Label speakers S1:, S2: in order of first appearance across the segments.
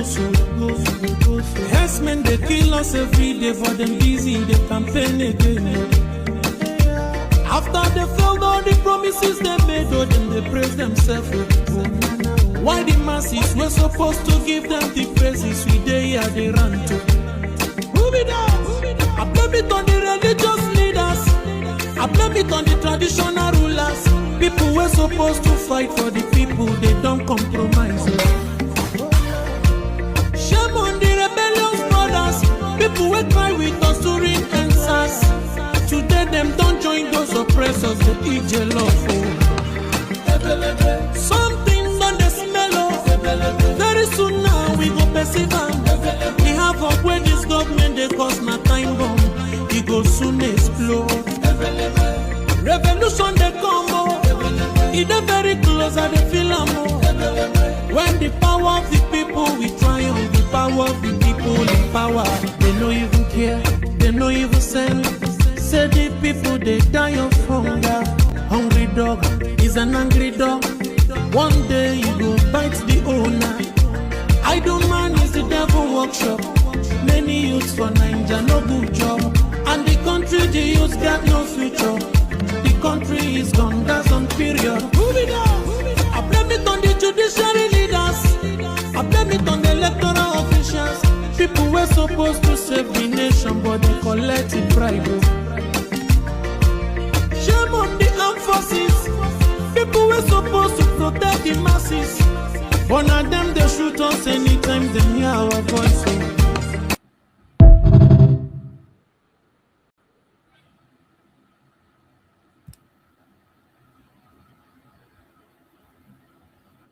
S1: go so. Herdsmen, they kill us every day for them busy, they campaign again. After they failed all the promises they made, oh, then they praise themselves. Why the masses were supposed to give them the praises we they are they run to? Who be that? I blame it on the religious leaders. I blame it on the traditional rulers. People were supposed to fight for the people, they don't compromise. Shame on the rebellious brothers. People will cry with us during answers. Today them don't join those oppressors, they eat jealous. Something on the smell of. Very soon now we go perceive them. We have up where this government they cause my time bomb. It go soon explode. Revolution they come. It is very close at the film. When the power of the people we triumph, the power of the people in power. They no even care, they no even send. Say the people they die of hunger. Hungry dog is an angry dog. One day you go bite the owner. Idle man is the devil workshop. Many youths for Nigeria no good job. And the country the youths got no future. The country is gone, that's on period. Move it up. I blame it on the judiciary leaders. I blame it on the electoral officials. People were supposed to save the nation, but they collected bribe. Shame on the armed forces. People were supposed to protect the masses. But now them they shoot us anytime they hear our voice.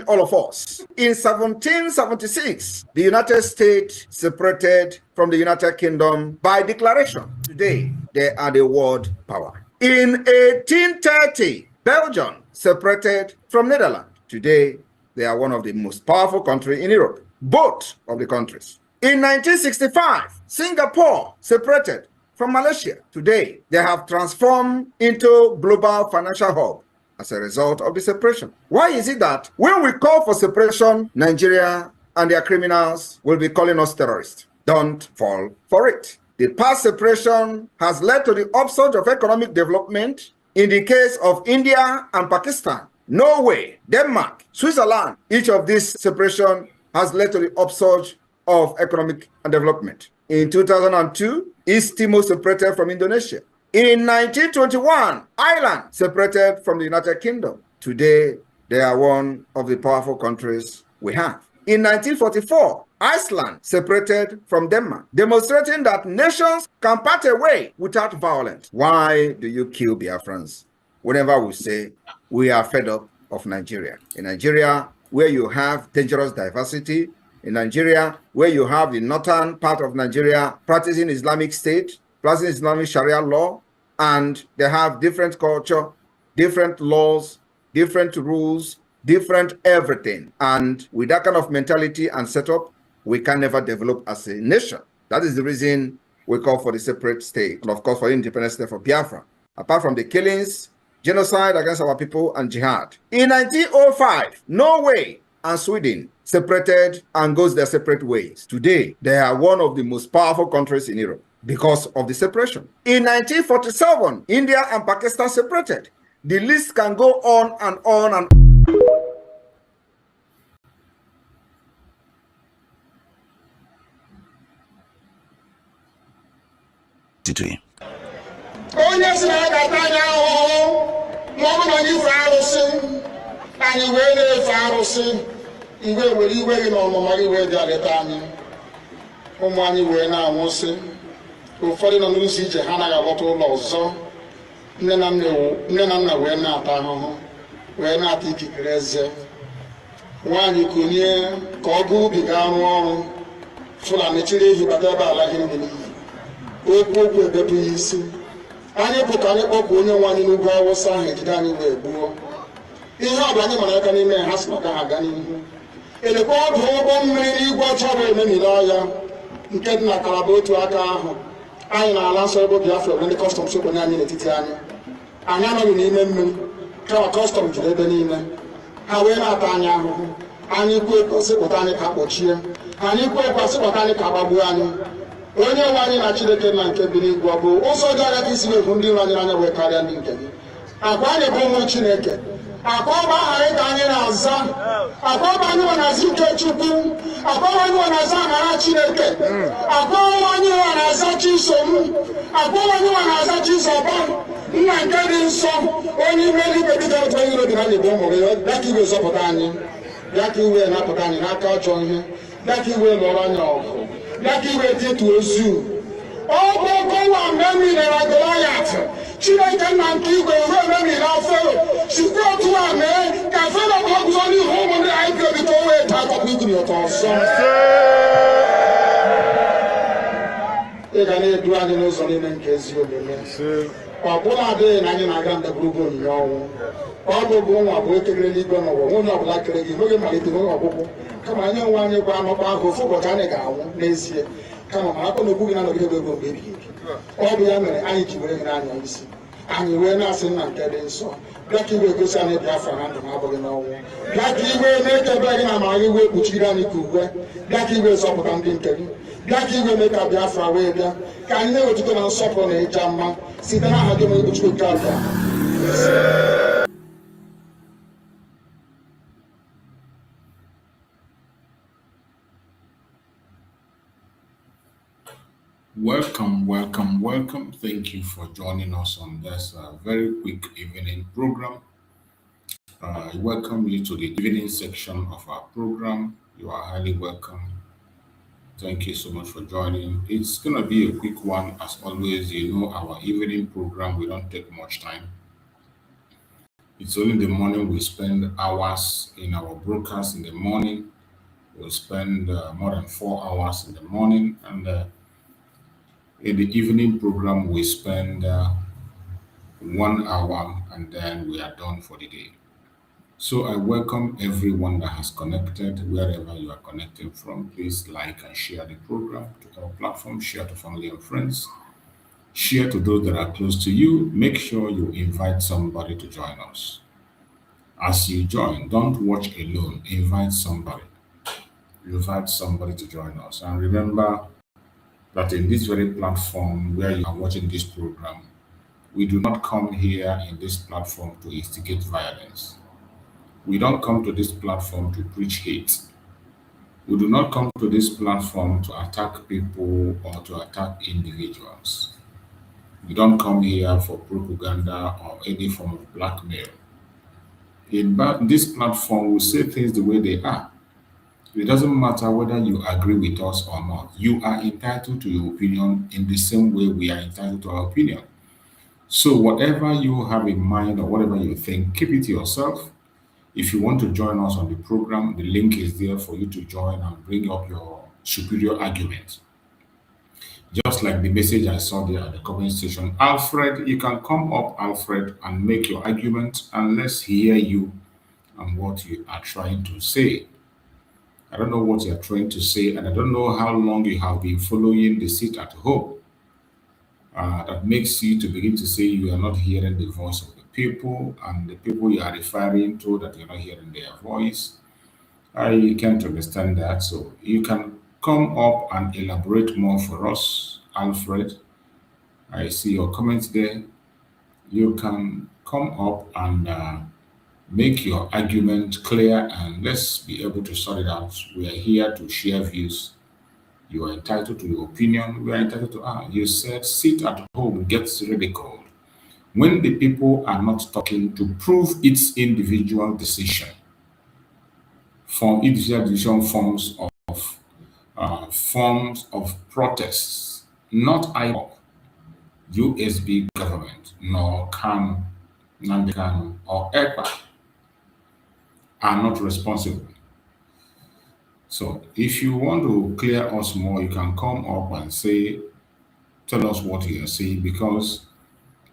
S2: All of us. In 1776, the United States separated from the United Kingdom by declaration. Today, they are the world power. In 1830, Belgium separated from Netherlands. Today, they are one of the most powerful countries in Europe. Both of the countries. In 1965, Singapore separated from Malaysia. Today, they have transformed into global financial hub as a result of the separation. Why is it that when we call for separation, Nigeria and their criminals will be calling us terrorists? Don't fall for it. The past separation has led to the upsurge of economic development in the case of India and Pakistan, Norway, Denmark, Switzerland. Each of these separation has led to the upsurge of economic development. In 2002, East Timor separated from Indonesia. In 1921, Ireland separated from the United Kingdom. Today, they are one of the powerful countries we have. In 1944, Iceland separated from Denmark, demonstrating that nations can part away without violence. Why do you kill Biafrans? Whenever we say we are fed up of Nigeria. In Nigeria, where you have dangerous diversity, in Nigeria, where you have the northern part of Nigeria practicing Islamic State, practicing Islamic Sharia law, and they have different culture, different laws, different rules, different everything. And with that kind of mentality and setup, we can never develop as a nation. That is the reason we call for the separate state, and of course for independent state for Biafra. Apart from the killings, genocide against our people, and jihad. In 1905, Norway and Sweden separated and goes their separate ways. Today, they are one of the most powerful countries in Europe because of the separation. In 1947, India and Pakistan separated. The list can go on and on and on.
S3: ụfọdụ nọ n'ụzọ ije ha anaghị alọta ụlọ ọzọ nne na nna wee na-ata ahụhụ wee na-ata ikikere eze nwaanyị konye ka ọ gaa ubi gaa rụọ ọrụ Fulani chiri ehi bata ebe ala ihe n'iyi okwu ebepụ ya isi anyị bụ ka anyị kpọpụ onye nwaanyị n'ugwu Awụsa ahụ ejide anyị wee gbuo ihe ọ bụ anyị mara aka n'ime ha si maka ha aga n'ihu elekwa ọdụ ụgbọ mmiri n'igwe ọcha bụ ememiri ọya nke dị na Kalaba otu aka ahụ anyị na-ala nsọ ebe Biafra ndị kọstọm sokwenye anyị n'etiti anyị anyị anọghị n'ime mmiri kama kọstọm jiri ebe niile ha wee na-ata anyị ahụhụ anyị kwe kwesịpụta anyị ka kpọchie anyị kwe kwesịpụta anyị ka gbagbuo anyị onye nwe anyị na Chineke na nke bi n'igwe ọ bụ ụzọ dị agaghị isi na-ekwu ndị iro anyị anya wee karịa ndị nke gị akwa anyị bụ ụmụ Chineke akwa ọba aha anyị ka anyị na-aza akwa ọba anyị na-aza ike Chukwu akwa ọba anyị na-aza amara Chineke akwa ọba anyị na-aza Chisom akwa ọba anyị na-aza Chizọba nna nke dị nsọ onye ime eluigwe dịka otu onye iro dị na anyị bụ ụmụ gị bịa ka iwe zọpụta anyị bịa ka iwe napụta anyị n'aka ọjọọ ihe bịa ka iwe lụọrọ anyị ọgụ bịa ka iwe dịtụ ozu ọ bụ ọkọwa mgbe emilere Goliath Chineke nna nke igwe ruo ememile Fero sikwa otu a mee ka Fero ka ọ guzo n'ihu ụmụ ndị anyị bi ka o wee taa akọkọ igiri ụtọ ọzọ ị ga na-edu anyị n'ụzọ niile nke ezi omume ọ bụla adịghị na anyị na-aga ndagwurugwu onyinye ọnwụ ọ bụbụ nwa bụ ekerere n'igwe n'ụwa nwunye ọbụla kere gị n'oge malite n'oge ọgwụgwụ kama anyị nwe anyị gwa anọkwa ahụ ofu ụbọchị anyị ga-anwụ n'ezie kama ma akọ na ogbu gị na-anọgide ego ego mgbe ebighị ebi ọ bụ ya mere anyị ji were gị n'anya isi anyị wee na-asị nna nke dị nsọ bịa ka iwe gosi anyị Biafra na ndụ na-abụghị n'ọnwụ bịa ka iwe mee ka ebe gị na amara gị wee kpuchiri anyị ka uwe bịa ka iwe zọpụta ndị nke gị bịa ka iwe mee ka Biafra wee bịa ka anyị na-ewetụta na nsọpụrụ na ịja mma site n'aha gị onye Chukwu nke abịa.
S4: Welcome. Thank you for joining us on this very quick evening program. I welcome you to the evening section of our program. You are highly welcome. Thank you so much for joining. It's going to be a quick one. As always, you know, our evening program, we don't take much time. It's only in the morning we spend hours in our broadcast in the morning. We'll spend more than 4 hours in the morning, and in the evening program, we spend 1 hour and then we are done for the day. So I welcome everyone that has connected, wherever you are connected from. Please like and share the program to our platform, share to family and friends, share to those that are close to you. Make sure you invite somebody to join us. As you join, don't watch alone. Invite somebody. Invite somebody to join us. And remember, that in this very platform where you are watching this program, we do not come here in this platform to instigate violence. We don't come to this platform to preach hate. We do not come to this platform to attack people or to attack individuals. We don't come here for propaganda or any form of blackmail. In this platform, we say things the way they are. It doesn't matter whether you agree with us or not. You are entitled to your opinion in the same way we are entitled to our opinion. So whatever you have in mind or whatever you think, keep it to yourself. If you want to join us on the program, the link is there for you to join and bring up your superior argument. Just like the message I saw there at the comment section. Alfred, you can come up, Alfred, and make your argument, and let's hear you and what you are trying to say. I don't know what you're trying to say, and I don't know how long you have been following the Sit at Home. That makes you to begin to say you are not hearing the voice of the people, and the people you are referring to that you're not hearing their voice. I can't understand that. So you can come up and elaborate more for us, Alfred. I see your comments there. You can come up and make your argument clear, and let's be able to sort it out. We are here to share views. You are entitled to your opinion. We are entitled to you said sit at home gets ridiculed when the people are not talking to prove its individual decision. From individual decision forms of protests, not IPOP, USB government, nor kanu, nnamdi Kanu, or EPA are not responsible. So if you want to clear us more, you can come up and tell us what you are saying, because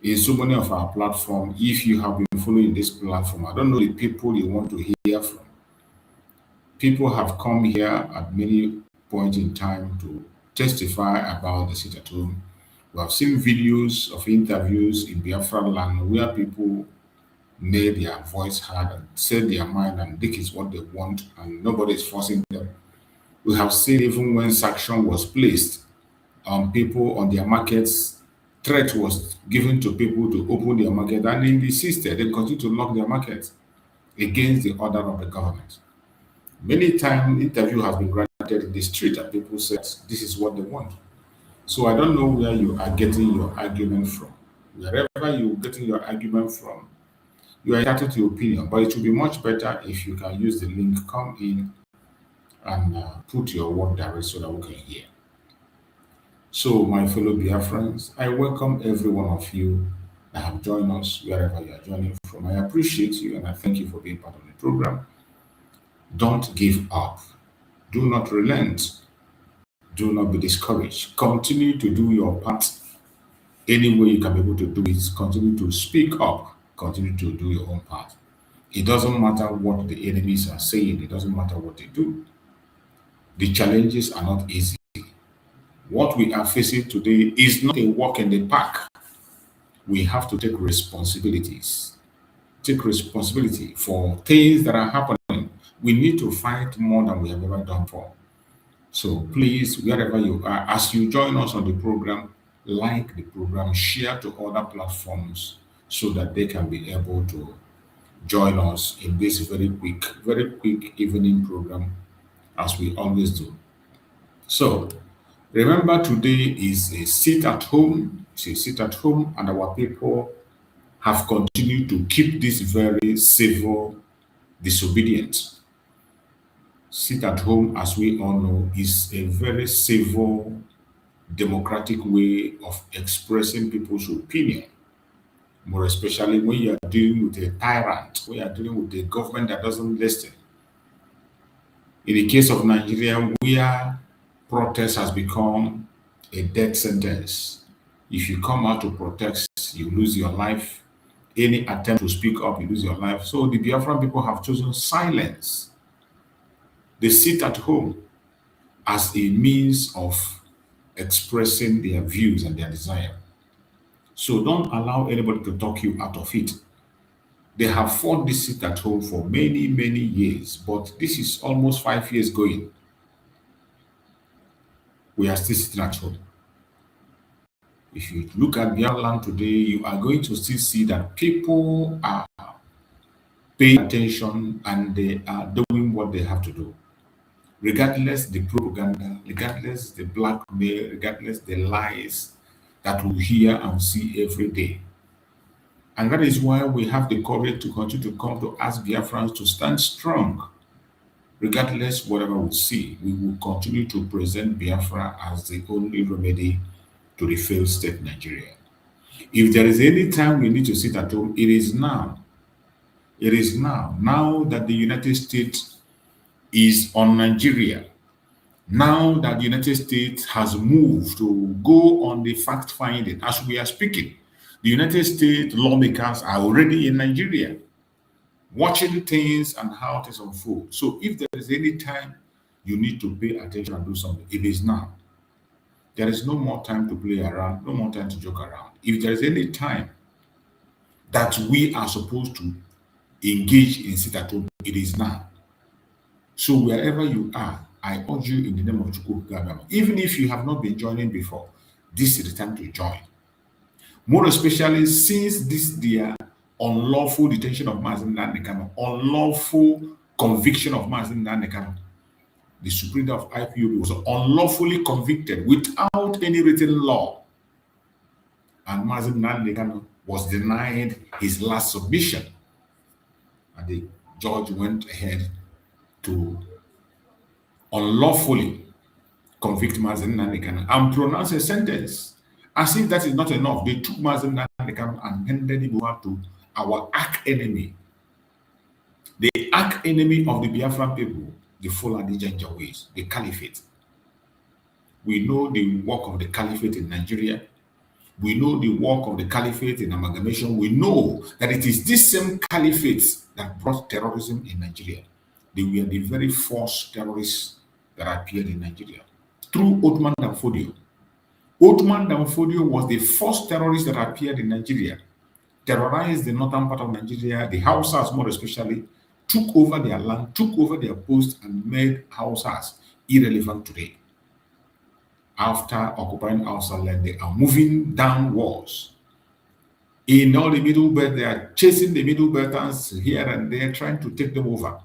S4: in so many of our platform, if you have been following this platform, I don't know the people you want to hear from. People have come here at many points in time to testify about the sit at home. We have seen videos of interviews in Biafra land where people made their voice heard and said their mind, and this is what they want, and nobody is forcing them. We have seen even when sanction was placed on people on their markets, threat was given to people to open their market, and they insisted. They continue to lock their markets against the order of the government. Many times, interview has been granted in the street, and people said this is what they want. So I don't know where you are getting your argument from. Wherever you're getting your argument from, you are entitled to your opinion, but it will be much better if you can use the link, come in and put your word direct so that we can hear. So, my fellow Biafrans, I welcome every one of you that have joined us wherever you are joining from. I appreciate you and I thank you for being part of the program. Don't give up. Do not relent. Do not be discouraged. Continue to do your part any way you can be able to do it. Continue to speak up. Continue to do your own part. It doesn't matter what the enemies are saying. It doesn't matter what they do. The challenges are not easy. What we are facing today is not a walk in the park. We have to take responsibilities. Take responsibility for things that are happening. We need to fight more than we have ever done before. So please, wherever you are, as you join us on the program, like the program, share to other platforms so that they can be able to join us in this very quick evening program, as we always do. So remember, today is a sit at home. It's a sit at home, and our people have continued to keep this very civil disobedience. Sit at home, as we all know, is a very civil, democratic way of expressing people's opinion. More especially when you are dealing with a tyrant, when you are dealing with a government that doesn't listen. In the case of Nigeria, where protest has become a death sentence. If you come out to protest, you lose your life. Any attempt to speak up, you lose your life. So the Biafran people have chosen silence. They sit at home as a means of expressing their views and their desire. So don't allow anybody to talk you out of it. They have fought this sit at home for many years, but this is almost 5 years going. We are still sitting at home. If you look at Biafra land today, you are going to still see that people are paying attention and they are doing what they have to do. Regardless the propaganda, regardless the blackmail, regardless the lies that we hear and see every day. And that is why we have the courage to continue to come to ask Biafrans to stand strong. Regardless whatever we see, we will continue to present Biafra as the only remedy to the failed state Nigeria. If there is any time we need to sit at home, it is now. It is now. Now that the United States is on Nigeria, now that the United States has moved to go on the fact-finding, as we are speaking, the United States lawmakers are already in Nigeria, watching things and how things unfold. So if there is any time you need to pay attention and do something, it is now. There is no more time to play around, no more time to joke around. If there is any time that we are supposed to engage in sit at home, it is now. So wherever you are, I urge you in the name of Chukwu, even if you have not been joining before, this is the time to join. More especially since this their unlawful detention of Mazi Nnamdi Kanu, unlawful conviction of Mazi Nnamdi Kanu. The Supreme Court of IPOB was unlawfully convicted without any written law. And Mazi Nnamdi Kanu was denied his last submission. And the judge went ahead to unlawfully convict Mazi Nnamdi Kanu and pronounce a sentence. As if that is not enough, they took Mazi Nnamdi Kanu and handed him over to our arch enemy, the arch enemy of the Biafran people, the Fulani Janjaweeds, the Caliphate. We know the work of the Caliphate in Nigeria. We know the work of the Caliphate in amalgamation. We know that it is this same Caliphate that brought terrorism in Nigeria. They were the very first terrorists that appeared in Nigeria through Othman Danfodio. Othman Danfodio was the first terrorist that appeared in Nigeria. terrorized the northern part of Nigeria, the Hausas more especially, took over their land, took over their posts, and made Hausas irrelevant today. After occupying Hausa land, they are moving downwards. In all the Middle Belt, they are chasing the Middle Beltans here and there, trying to take them over.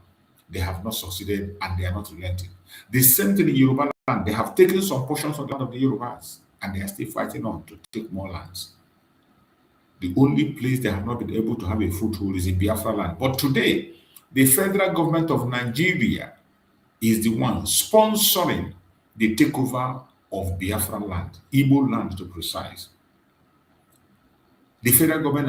S4: They have not succeeded, and they are not relenting. The same thing in Yoruba land. They have taken some portions of the land of the Yorubas, and they are still fighting on to take more lands. The only place they have not been able to have a foothold is in Biafra land. But today, the federal government of Nigeria is the one sponsoring the takeover of Biafra land, Igbo land to be precise. The federal government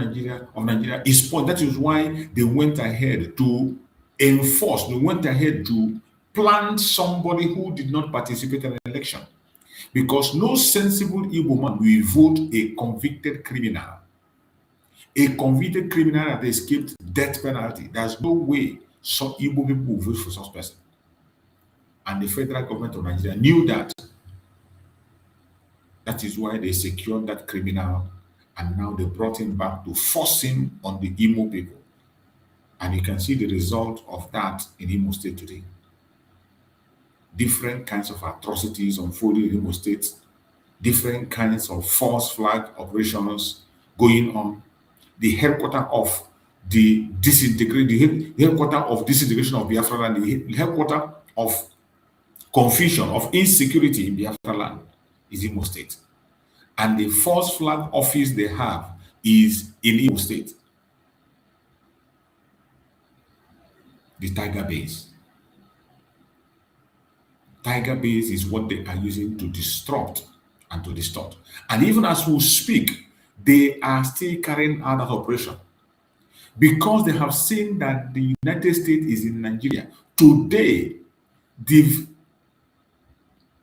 S4: of Nigeria is that is why they went ahead to enforce, they went ahead to plant somebody who did not participate in an election. Because no sensible Igbo man will vote a convicted criminal. A convicted criminal that escaped death penalty. There's no way some Igbo people will vote for such person. And the federal government of Nigeria knew that. That is why they secured that criminal, and now they brought him back to force him on the Imo people. And you can see the result of that in Imo State today. Different kinds of atrocities unfolding in Imo State, different kinds of false flag operations going on. The headquarters of the disintegration of Biafra land, the headquarters of confusion, of insecurity in Biafra land is Imo State. And the false flag office they have is in Imo State. The Tiger Base. Tiger Base is what they are using to disrupt and to distort. And even as we speak, they are still carrying out that operation because they have seen that the United States is in Nigeria. Today, the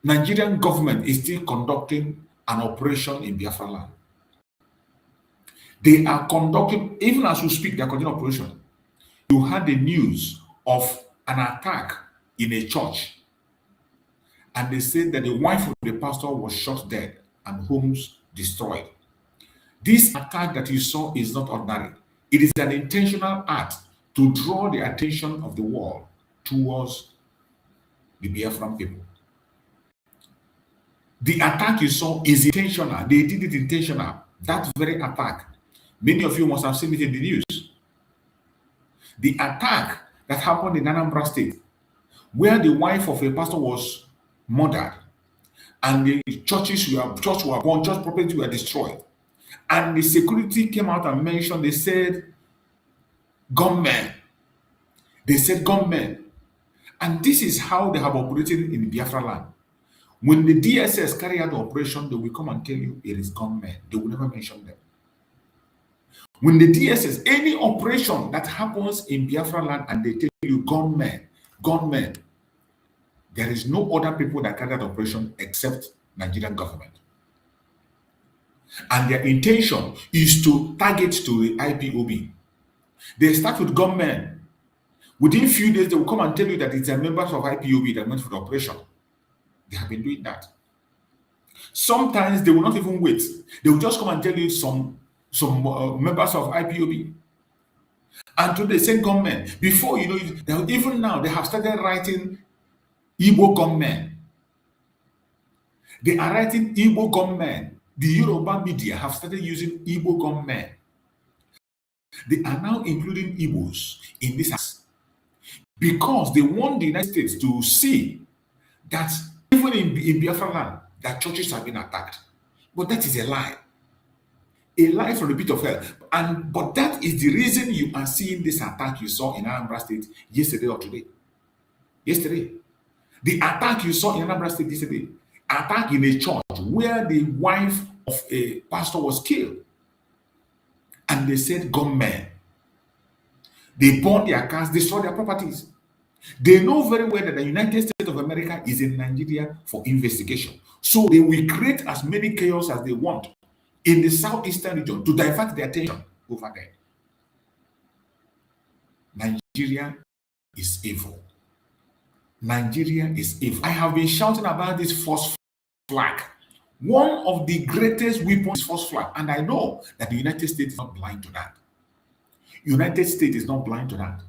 S4: Nigerian government is still conducting an operation in Biafra land. They are conducting, even as we speak, they are conducting operation. You had the news of an attack in a church, and they said that the wife of the pastor was shot dead and homes destroyed. This attack that you saw is not ordinary. It is an intentional act to draw the attention of the world towards the Biafran people. The attack you saw is intentional. They did it intentional. That very attack. Many of you must have seen it in the news. The attack that happened in Anambra State, where the wife of a pastor was murdered, and the church were burned, church property were destroyed. And the security came out and mentioned, they said, gunmen. They said gunmen. And this is how they have operated in Biafra land. When the DSS carry out the operation, they will come and tell you it is gunmen. They will never mention them. When the DSS, any operation that happens in Biafra land and they tell you gunmen, there is no other people that carry out operation except Nigerian government. And their intention is to target to the IPOB. They start with gunmen. Within a few days, they will come and tell you that it's a members of IPOB that went for the operation. They have been doing that. Sometimes they will not even wait. They will just come and tell you some members of IPOB. And to the same gunmen, before you know it, even now they have started writing Igbo gunmen. They are writing Igbo gunmen. The Yoruba media have started using Igbo gunmen. They are now including Igbos in this because they want the United States to see that even in Biafra land, that churches have been attacked. But that is a lie. A lie from the pit of hell. But that is the reason you are seeing this attack you saw in Anambra State yesterday or today. Yesterday. The attack you saw in Anambra State yesterday, attack in a church where the wife of a pastor was killed. And they said gunmen. They burned their cars, destroyed their properties. They know very well that the United States of America is in Nigeria for investigation. So they will create as many chaos as they want in the southeastern region to divert their attention over there. Nigeria is evil. Nigeria is evil. I have been shouting about this false flag. One of the greatest weapons is false flag. And I know that the United States is not blind to that. United States is not blind to that.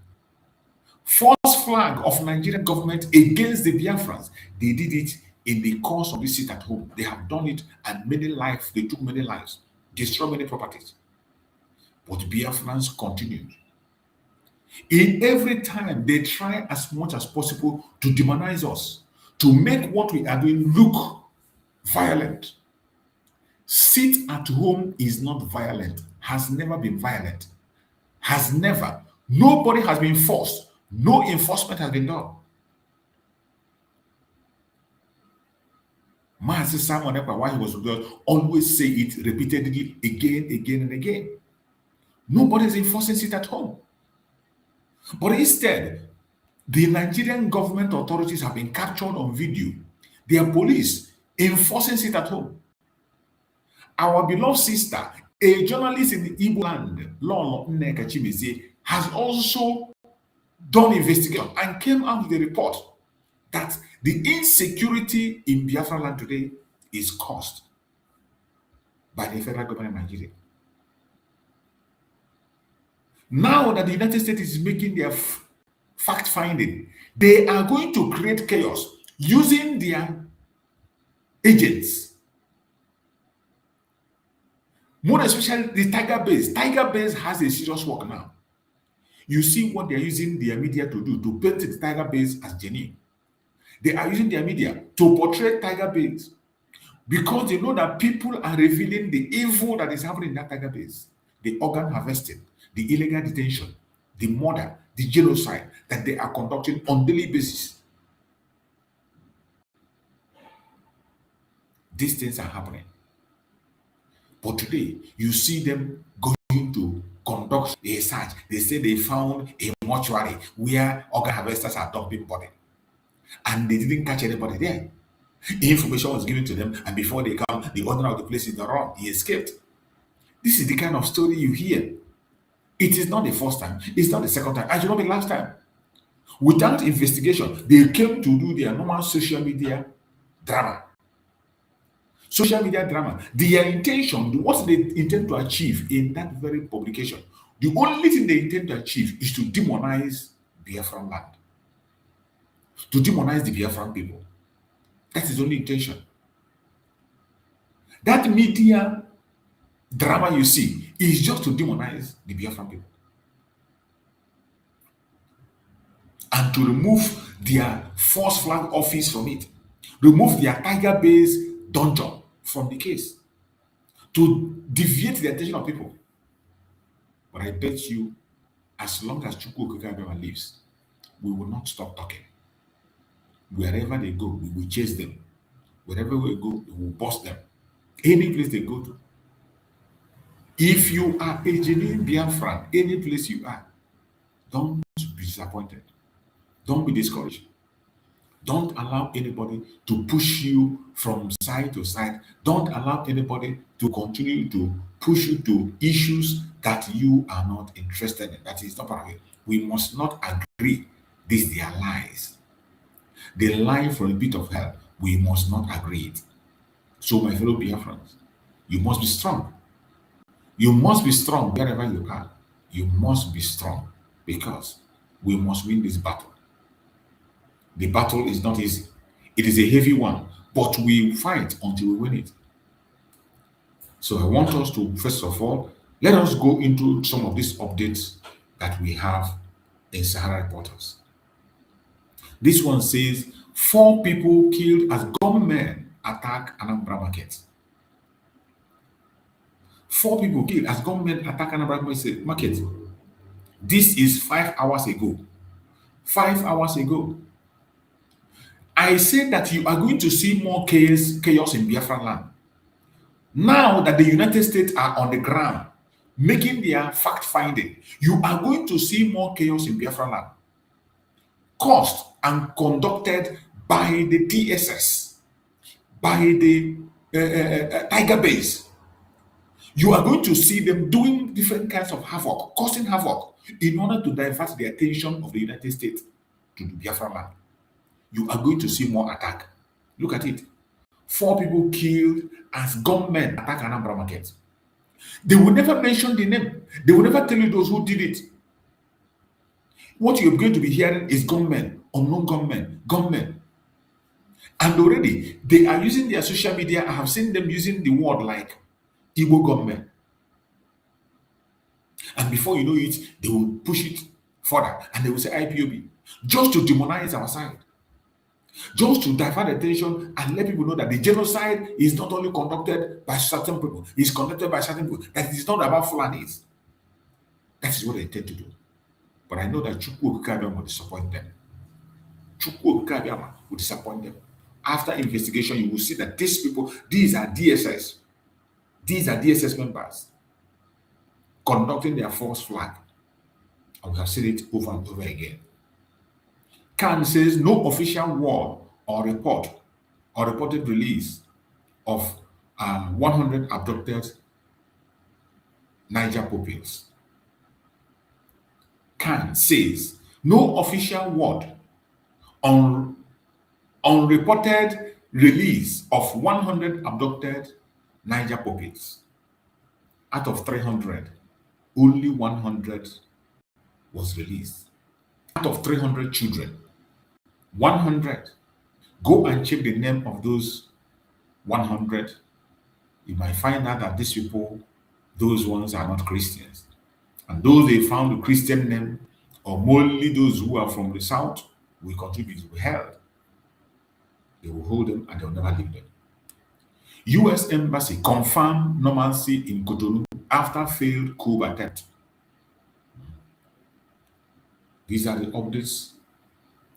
S4: False flag of Nigerian government against the Biafrans. They did it in the course of this sit at home. They have done it, and many lives, they took many lives, destroyed many properties. But Biafrans continued. In every time, they try as much as possible to demonize us, to make what we are doing look violent. Sit at home is not violent, has never been violent, has never. Nobody has been forced. No enforcement has been done. Master Simon Ekpa, while he was with us, always say it repeatedly again and again. Nobody is enforcing sit at home. But instead, the Nigerian government authorities have been captured on video. Their police enforcing sit at home. Our beloved sister, a journalist in the Igbo land, Lolo Nneka Chimezie, has also done investigation and came out with a report that the insecurity in Biafra land today is caused by the federal government of Nigeria. Now that the United States is making their fact finding, they are going to create chaos using their agents. More especially the Tiger Base. Tiger Base has a serious work now. You see what they're using their media to do, to paint the Tiger Base as genuine. They are using their media to portray Tiger Base because they know that people are revealing the evil that is happening in that Tiger Base. The organ harvesting, the illegal detention, the murder, the genocide that they are conducting on daily basis. These things are happening. But today, you see them going to conduct a search. They say they found a mortuary where organ harvesters are dumping body. And they didn't catch anybody there. Information was given to them, and before they come, the owner of the place is not wrong. He escaped. This is the kind of story you hear. It is not the first time. It's not the second time. And it's not the last time. Without investigation, they came to do their normal social media drama. Social media drama. Their intention, what they intend to achieve in that very publication, the only thing they intend to achieve is to demonize Biafran land. To demonize the Biafran people. That's his only intention. That media drama you see is just to demonize the Biafran people. And to remove their false flag office from it. Remove their Tiger Base dungeon from the case. To deviate the attention of people. But I bet you, as long as Chukwu Okike lives, we will not stop talking. Wherever they go, we will chase them. Wherever we go, we will bust them. Any place they go to. If you are a genuine Biafran, any place you are, don't be disappointed. Don't be discouraged. Don't allow anybody to push you from side to side. Don't allow anybody to continue to push you to issues that you are not interested in. That is not part of it. We must not agree. These are lies. They lie from a bit of hell. We must not agree it. So, my fellow Biafrans, you must be strong. You must be strong wherever you are. You must be strong because we must win this battle. The battle is not easy. It is a heavy one, but we fight until we win it. So I want us to, first of all, let us go into some of these updates that we have in Sahara Reporters. This one says, 4 people killed as gunmen attack Anambra market. 4 people killed as gunmen attack Anambra market. This is 5 hours ago. 5 hours ago. I said that you are going to see more chaos in Biafra land. Now that the United States are on the ground, making their fact-finding, you are going to see more chaos in Biafra land. Caused and conducted by the DSS, by the Tiger Base. You are going to see them doing different kinds of havoc, causing havoc, in order to divert the attention of the United States to the Biafra land. You are going to see more attack. Look at it. 4 people killed as gunmen attack Anambra market. They will never mention the name. They will never tell you those who did it. What you're going to be hearing is gunmen, unknown gunmen. And already they are using their social media. I have seen them using the word like Igbo gunmen. And before you know it, they will push it further and they will say IPOB, just to demonize our side, just to divert attention and let people know that the genocide is not only conducted by certain people, it's conducted by certain people, that it is not about Fulanis. That is what they intend to do. But I know that Chukwu Okike will disappoint them. Chukwu Okike will disappoint them. After investigation, you will see that these people, these are DSS. These are DSS members conducting their false flag. And we have seen it over and over again. Khan says no official word or report or reported release of 100 abducted Niger pupils. Khan says no official word on unreported release of 100 abducted Niger pupils. Out of 300, only 100 was released. Out of 300 children, 100. Go and check the name of those 100. You might find out that these people, those ones are not Christians. And those they found a Christian name, or mostly those who are from the south, will contribute to be held. They will hold them and they will never leave them. U.S. Embassy confirmed normalcy in Cotonou after failed coup attempt. These are the updates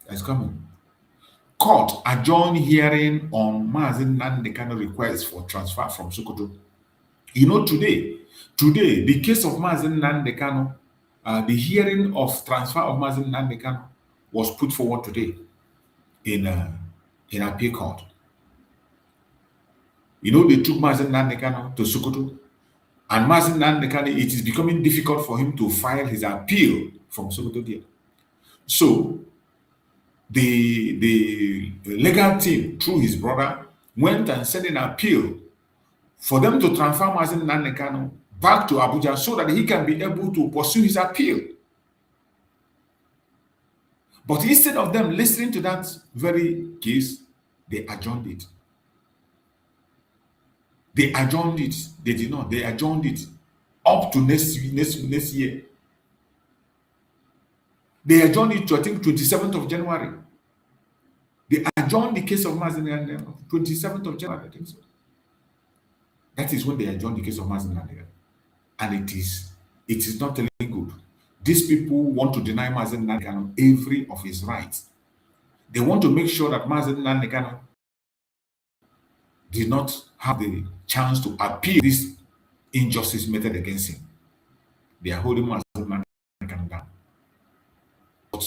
S4: that's coming. Court adjourned hearing on Mazi Nnamdi Kanu request for transfer from Sokoto. You know, today, the case of Mazi Nnamdi Kanu, the hearing of transfer of Mazi Nnamdi Kanu was put forward today in appeal court. You know, they took Mazi Nnamdi Kanu to Sokoto, and Mazi Nnamdi Kanu, it is becoming difficult for him to file his appeal from Sokoto there. So the legal team, through his brother, went and sent an appeal for them to transfer Mazi Nnamdi Kanu back to Abuja so that he can be able to pursue his appeal. But instead of them listening to that very case, they adjourned it. They adjourned it. They did not. They adjourned it up to next year. They adjourned it to, I think, 27th of January. They adjourned the case of Mazi Nnamdi 27th of January, I think so. That is when they adjourned the case of Mazi Nnamdi. And it is not telling good. These people want to deny Mazi Nnamdi every of his rights. They want to make sure that Mazi Nnamdi did not have the chance to appeal this injustice meted against him. They are holding Mazi Nnamdi down. But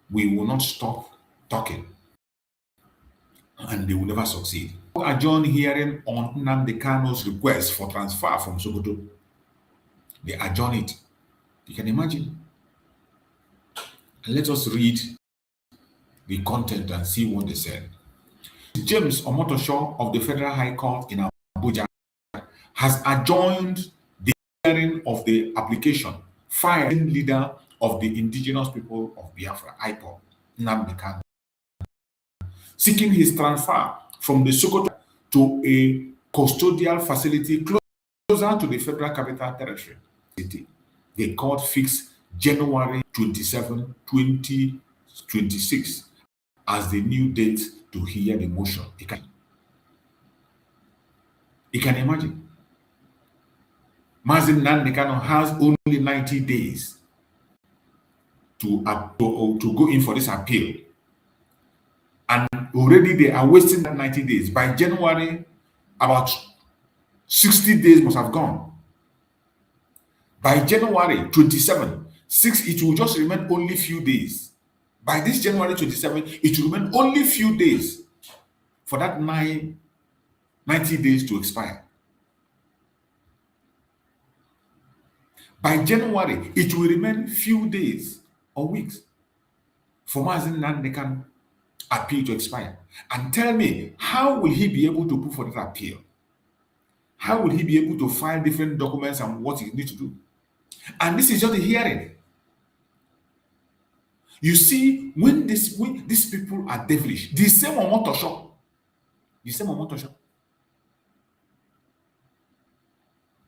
S4: we will not stop talking, and they will never succeed. Adjourn hearing on Nnamdi Kanu's request for transfer from Sokoto. They adjourn it. You can imagine. And let us read the content and see what they said. James Omotosho of the Federal High Court in Abuja has adjourned the hearing of the application filed by the leader of the indigenous people of Biafra, IPOB, Nnamdi Kanu, seeking his transfer from the Sokoto to a custodial facility closer to the Federal Capital Territory. The court fixed January 27, 2026 as the new date to hear the motion. You can imagine. Mazi Nnamdi Kanu has only 90 days to go in for this appeal. And already they are wasting that 90 days. By January, about 60 days must have gone. By January 27, it will just remain only few days. By this January 27, it will remain only few days for that 90 days to expire. By January, it will remain few days or weeks for Mazi Nnamdi Kanu appeal to expire. And tell me, how will he be able to put for that appeal? How will he be able to file different documents and what he needs to do? And this is just a hearing. You see, when these people are devilish, the same on Motosho. The same on Motosho.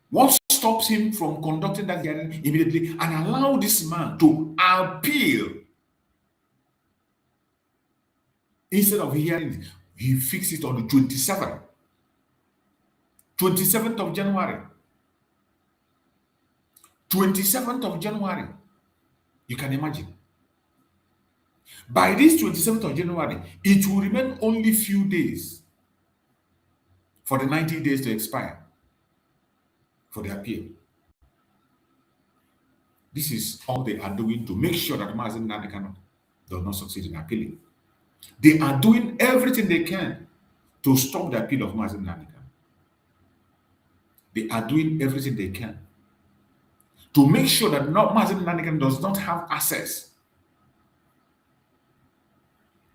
S4: What stops him from conducting that hearing immediately and allow this man to appeal? Instead of hearing, he fixed it on the 27th of January. 27th of January. You can imagine. By this 27th of January, it will remain only few days for the 90 days to expire for the appeal. This is all they are doing to make sure that Mazen Nnamdi does not succeed in appealing. They are doing everything they can to stop the appeal of Mazen Nnamdi. They are doing everything they can to make sure that Mazen Nnamdi does not have access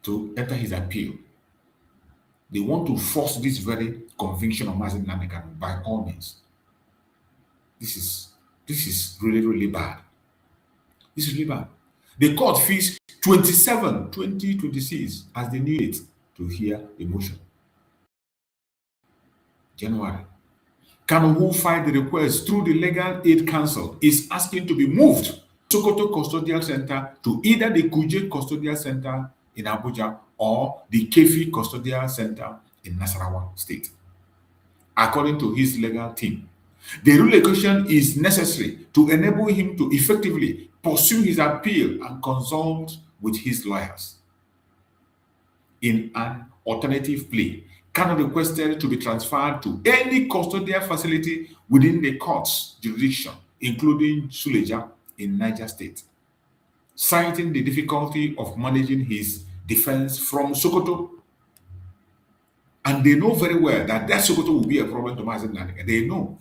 S4: to enter his appeal. They want to force this very conviction of Mazen Nnamdi by all means. This is really, really bad. This is really bad. The court fixed 2026 as the new date to hear the motion. January. Kanu, who filed the request through the Legal Aid Council, is asking to be moved to Sokoto Custodial Center to either the Kuje Custodial Center in Abuja or the Kefi Custodial Center in Nasarawa State. According to his legal team, the relocation is necessary to enable him to effectively pursue his appeal and consult with his lawyers. In an alternative plea, Kanu requested to be transferred to any custodial facility within the court's jurisdiction, including Suleja in Niger State, citing the difficulty of managing his defense from Sokoto. And they know very well that Sokoto will be a problem to Mazen Nnamdi. They know.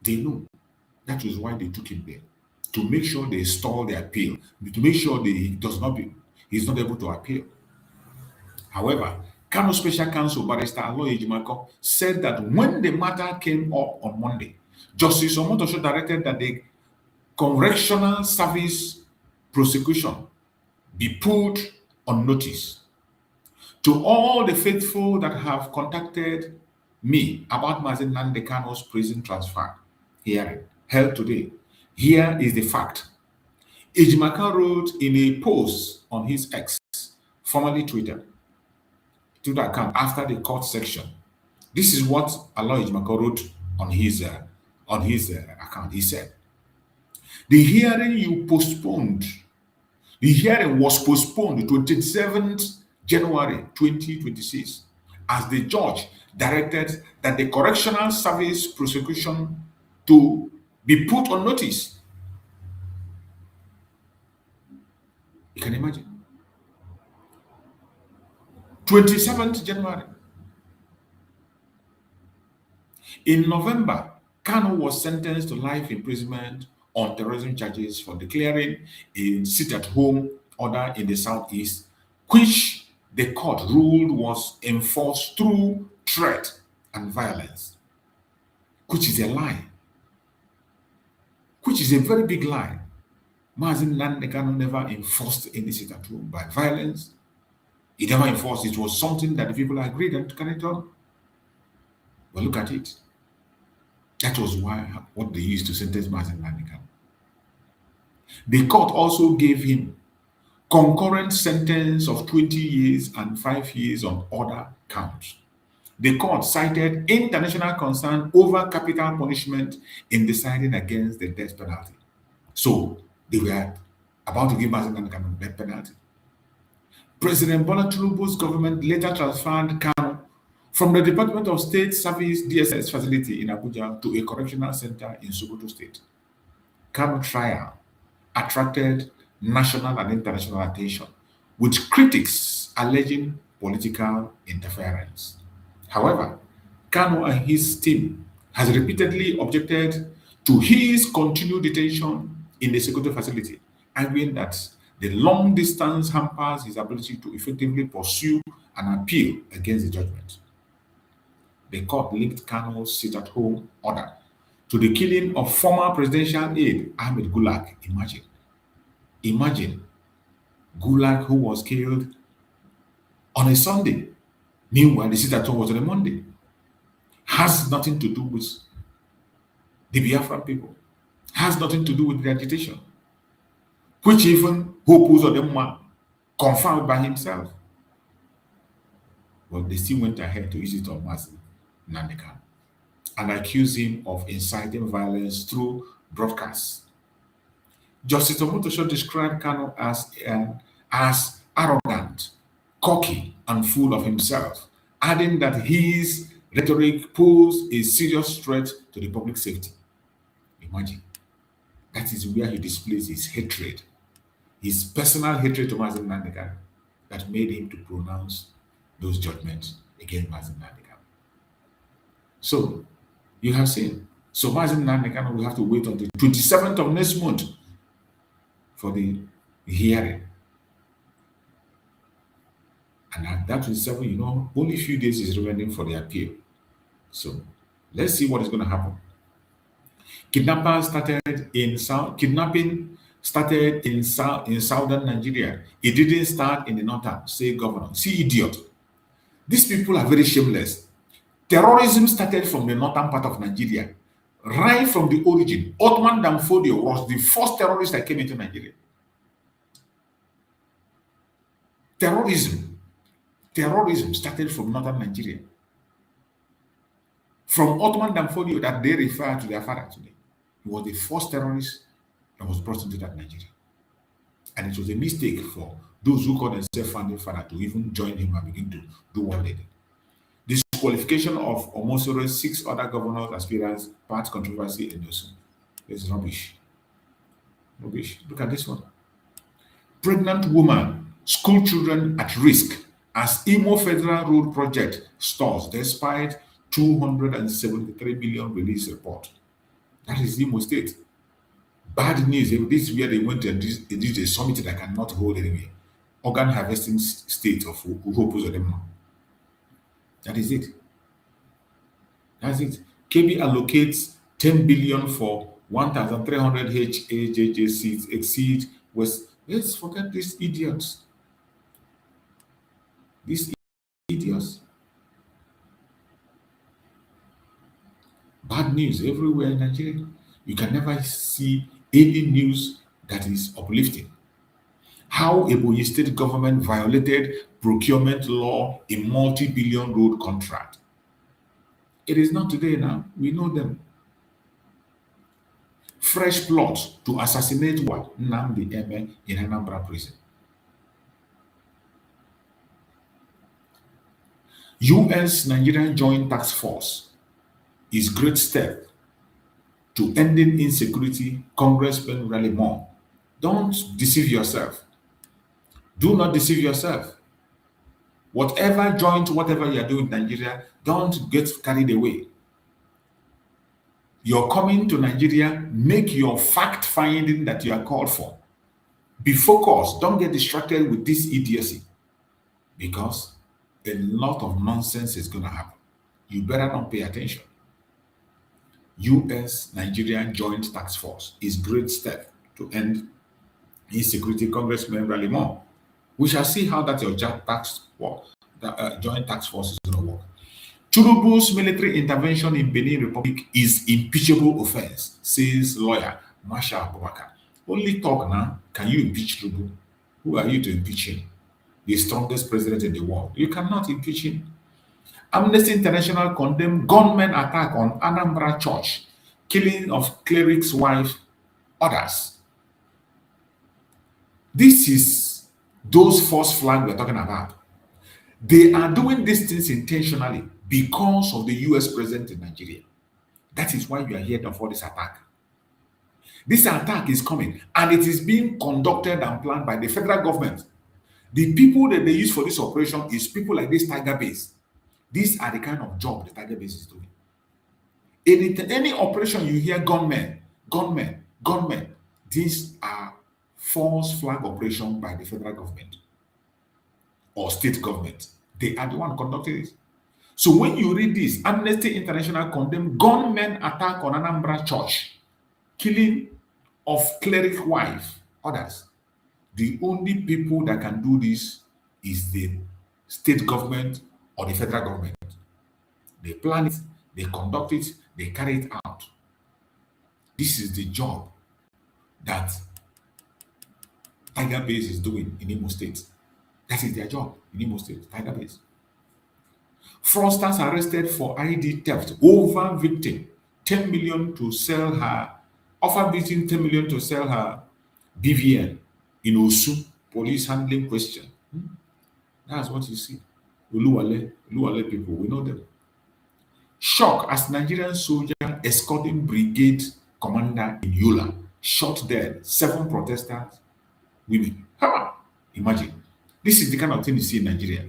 S4: They know. That is why they took him there, to make sure they stall the appeal, to make sure he's not able to appeal. However, Kanu Special Counsel Barrister Aloy Ejimako said that when the matter came up on Monday, Justice Omotosho directed that the Correctional Service prosecution be put on notice. To all the faithful that have contacted me about Mazen Nnamdi Kanu's prison transfer hearing held today, here is the fact. Ejimaka wrote in a post on his X, formerly Twitter account after the court section. This is what Aloy Ejimaka wrote on his account. He said, the hearing was postponed to 27th January 2026 as the judge directed that the Correctional Service prosecution to be put on notice. You can imagine. 27th January. In November, Kanu was sentenced to life imprisonment on terrorism charges for declaring a sit-at-home order in the southeast, which the court ruled was enforced through threat and violence, which is a lie, which is a very big lie. Mazen Nnamdi Kanu never enforced any sit-at-home by violence. He never enforced. It was something that the people agreed and carried on. But look at it. That was what they used to sentence Mazen Nnamdi Kanu. The court also gave him concurrent sentence of 20 years and 5 years on other counts. The court cited international concern over capital punishment in deciding against the death penalty. So they were about to give Mazen Nnamdi Kanu death penalty. President Bola Tinubu's government later transferred Kanu from the Department of State Service DSS facility in Abuja to a correctional center in Sokoto State. Kanu trial attracted national and international attention, with critics alleging political interference. However, Kanu and his team has repeatedly objected to his continued detention in the Sokoto facility, arguing that the long distance hampers his ability to effectively pursue an appeal against the judgment. the court linked Kanu's sit-at-home order to the killing of former presidential aide Ahmed Gulag. Imagine Gulag, who was killed on a Sunday. Meanwhile, the sit-at-home was on a Monday. Has nothing to do with the Biafran people. Has nothing to do with the agitation, which even Hope Uzodinma confirmed by himself. Well, they still went ahead to use it on Mazi Nnamdi Kanu and accuse him of inciting violence through broadcasts. Justice Omotosho described Kanu as arrogant, cocky, and full of himself, adding that his rhetoric posed a serious threat to the public safety. Imagine. That is where he displays his hatred, his personal hatred to Mazi Nnamdi Kanu, that made him to pronounce those judgments against Mazi Nnamdi Kanu. So, you have seen. So Mazi Nnamdi Kanu will have to wait until the 27th of next month for the hearing. And at that 27, you know, only a few days is remaining for the appeal. So, let's see what is going to happen. Kidnapping started in southern Nigeria. It didn't start in the northern, say governor. See, idiot. These people are very shameless. Terrorism started from the northern part of Nigeria, right from the origin. Ottoman Danfodio was the first terrorist that came into Nigeria. Terrorism started from northern Nigeria. From Ottoman Danfodio, that they refer to their father today. He was the first terrorist that was brought into that Nigeria. And it was a mistake for those who call themselves founding father to even join him and begin to do what they did. This qualification of Omosoro's 6 other governors aspirants part controversy in Osun. This is rubbish. Rubbish. Look at this one. Pregnant woman, school children at risk as Imo Federal Road project stalls despite 273 million release report. That is Imo State. Bad news. This is where they went and did a summit that cannot hold anywhere. Organ harvesting state of Hope Uzodinma. That is it. That's it. KB allocates 10 billion for 1,300 HAJJ seats exceed West. Let's forget these idiots. These idiots. Bad news everywhere in Nigeria. You can never see any news that is uplifting. How Ebonyi state government violated procurement law in multi-billion road contract. It is not today now. We know them. Fresh plot to assassinate what? Nnamdi Eme in Anambra prison. US Nigerian Joint Task Force is great step to ending insecurity. Congressman rally more. Don't deceive yourself. Do not deceive yourself. Whatever you are doing in Nigeria, don't get carried away. You're coming to Nigeria, make your fact finding that you are called for. Be focused. Don't get distracted with this idiocy, because a lot of nonsense is going to happen. You better not pay attention. US Nigerian Joint Task Force is great step to end insecurity. Congressman rally more. We shall see how that your joint tax force is going to work. Churubu's military intervention in Benin Republic is impeachable offense, says lawyer Masha Abubakar. Only talk now. Can you impeach Churubu? Who are you to impeach him? The strongest president in the world. You cannot impeach him. Amnesty International condemned gunmen attack on Anambra Church, killing of cleric's wife, others. This is those false flags we're talking about. They are doing these things intentionally because of the US president in Nigeria. That is why you are hearing of all this attack. This attack is coming, and it is being conducted and planned by the federal government. The people that they use for this operation is people like this Tiger Base. These are the kind of job the Tiger Base is doing. Any operation you hear gunmen, these are false flag operation by the federal government or state government. They are the one conducting it. So when you read this, Amnesty International condemned gunmen attack on Anambra Church, killing of cleric wife, others. The only people that can do this is the state government or the federal government. They plan it, they conduct it, they carry it out. This is the job that Tiger Base is doing in Imo State. That is their job in Imo State, Tiger Base. Fraudsters arrested for ID theft over victim 10 million to sell her, offer victim 10 million to sell her BVN in Osu. Police handling question. That's what you see. Uluwale people, we know them. Shock as Nigerian soldier escorting brigade commander in Yola shot dead 7 protesters, women. Ha! Imagine. This is the kind of thing you see in Nigeria.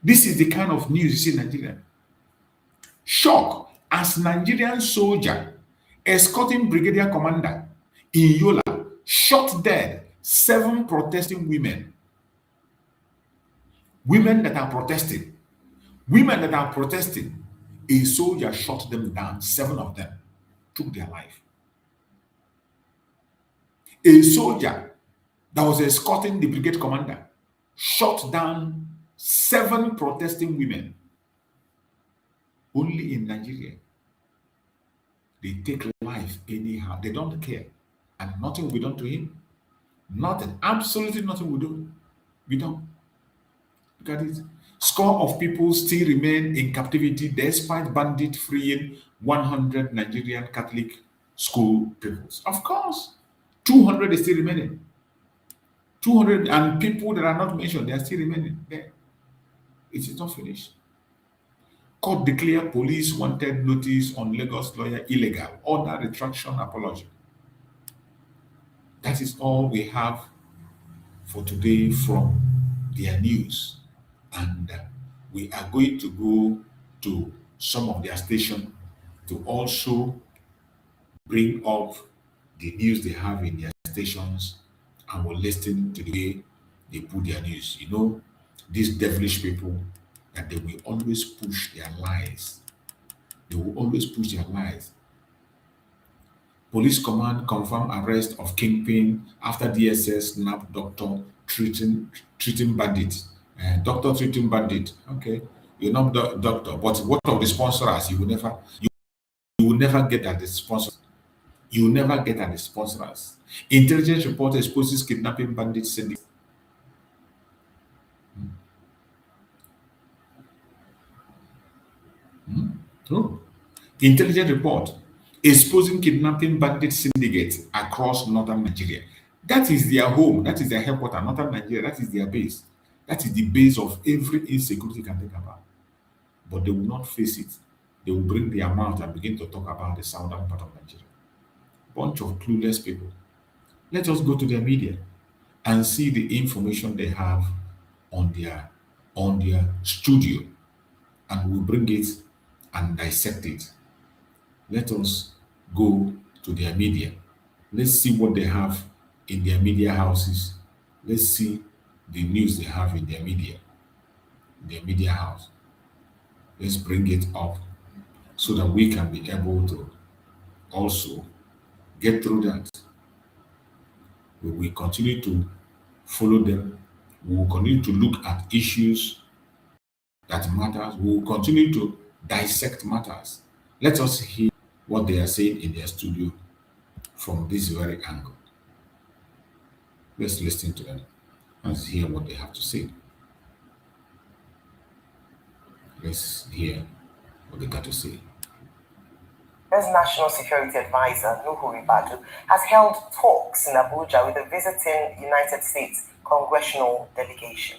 S4: This is the kind of news you see in Nigeria. Shock as Nigerian soldier escorting brigadier commander in Yola shot dead 7 protesting women. Women that are protesting. Women that are protesting. A soldier shot them down. 7 of them took their life. A soldier that was escorting the brigade commander shot down 7 protesting women. Only in Nigeria. They take life anyhow. They don't care. And nothing will be done to him. Nothing. Absolutely nothing will do. We don't. Look at it. Score of people still remain in captivity despite bandit freeing 100 Nigerian Catholic school pupils. Of course. 200 is still remaining. 200 and people that are not mentioned, they are still remaining there. It is not finished. Court declare police wanted notice on Lagos lawyer illegal. Order retraction apology. That is all we have for today from their news. And we are going to go to some of their stations to also bring up the news they have in their stations, and we'll listen to the way they put their news. You know, these devilish people, that they will always push their lies. They will always push their lies. Police command confirm arrest of kingpin after DSS nabbed doctor treating bandit. Doctor treating bandit. Okay, you're not the doctor, but what of the sponsors? You will never get at the sponsors. You will never get at the sponsors. Intelligence report exposes kidnapping bandit syndicate. Oh. Intelligence report exposing kidnapping bandit syndicates across northern Nigeria. That is their home. That is their headquarters, northern Nigeria. That is their base. That is the base of every insecurity you can think about. But they will not face it. They will bring their mouth and begin to talk about the southern part of Nigeria. Bunch of clueless people. Let us go to their media and see the information they have on their studio, and we'll bring it and dissect it. Let us go to their media. Let's see what they have in their media houses. Let's see the news they have in their media house. Let's bring it up so that we can be able to also get through that. We will continue to follow them. We will continue to look at issues that matters. We will continue to dissect matters. Let us hear what they are saying in their studio from this very angle. Let's listen to them and hear what they have to say. Let's hear what they got to say.
S5: As National Security Advisor Nuhu Ribadu has held talks in Abuja with a visiting United States congressional delegation.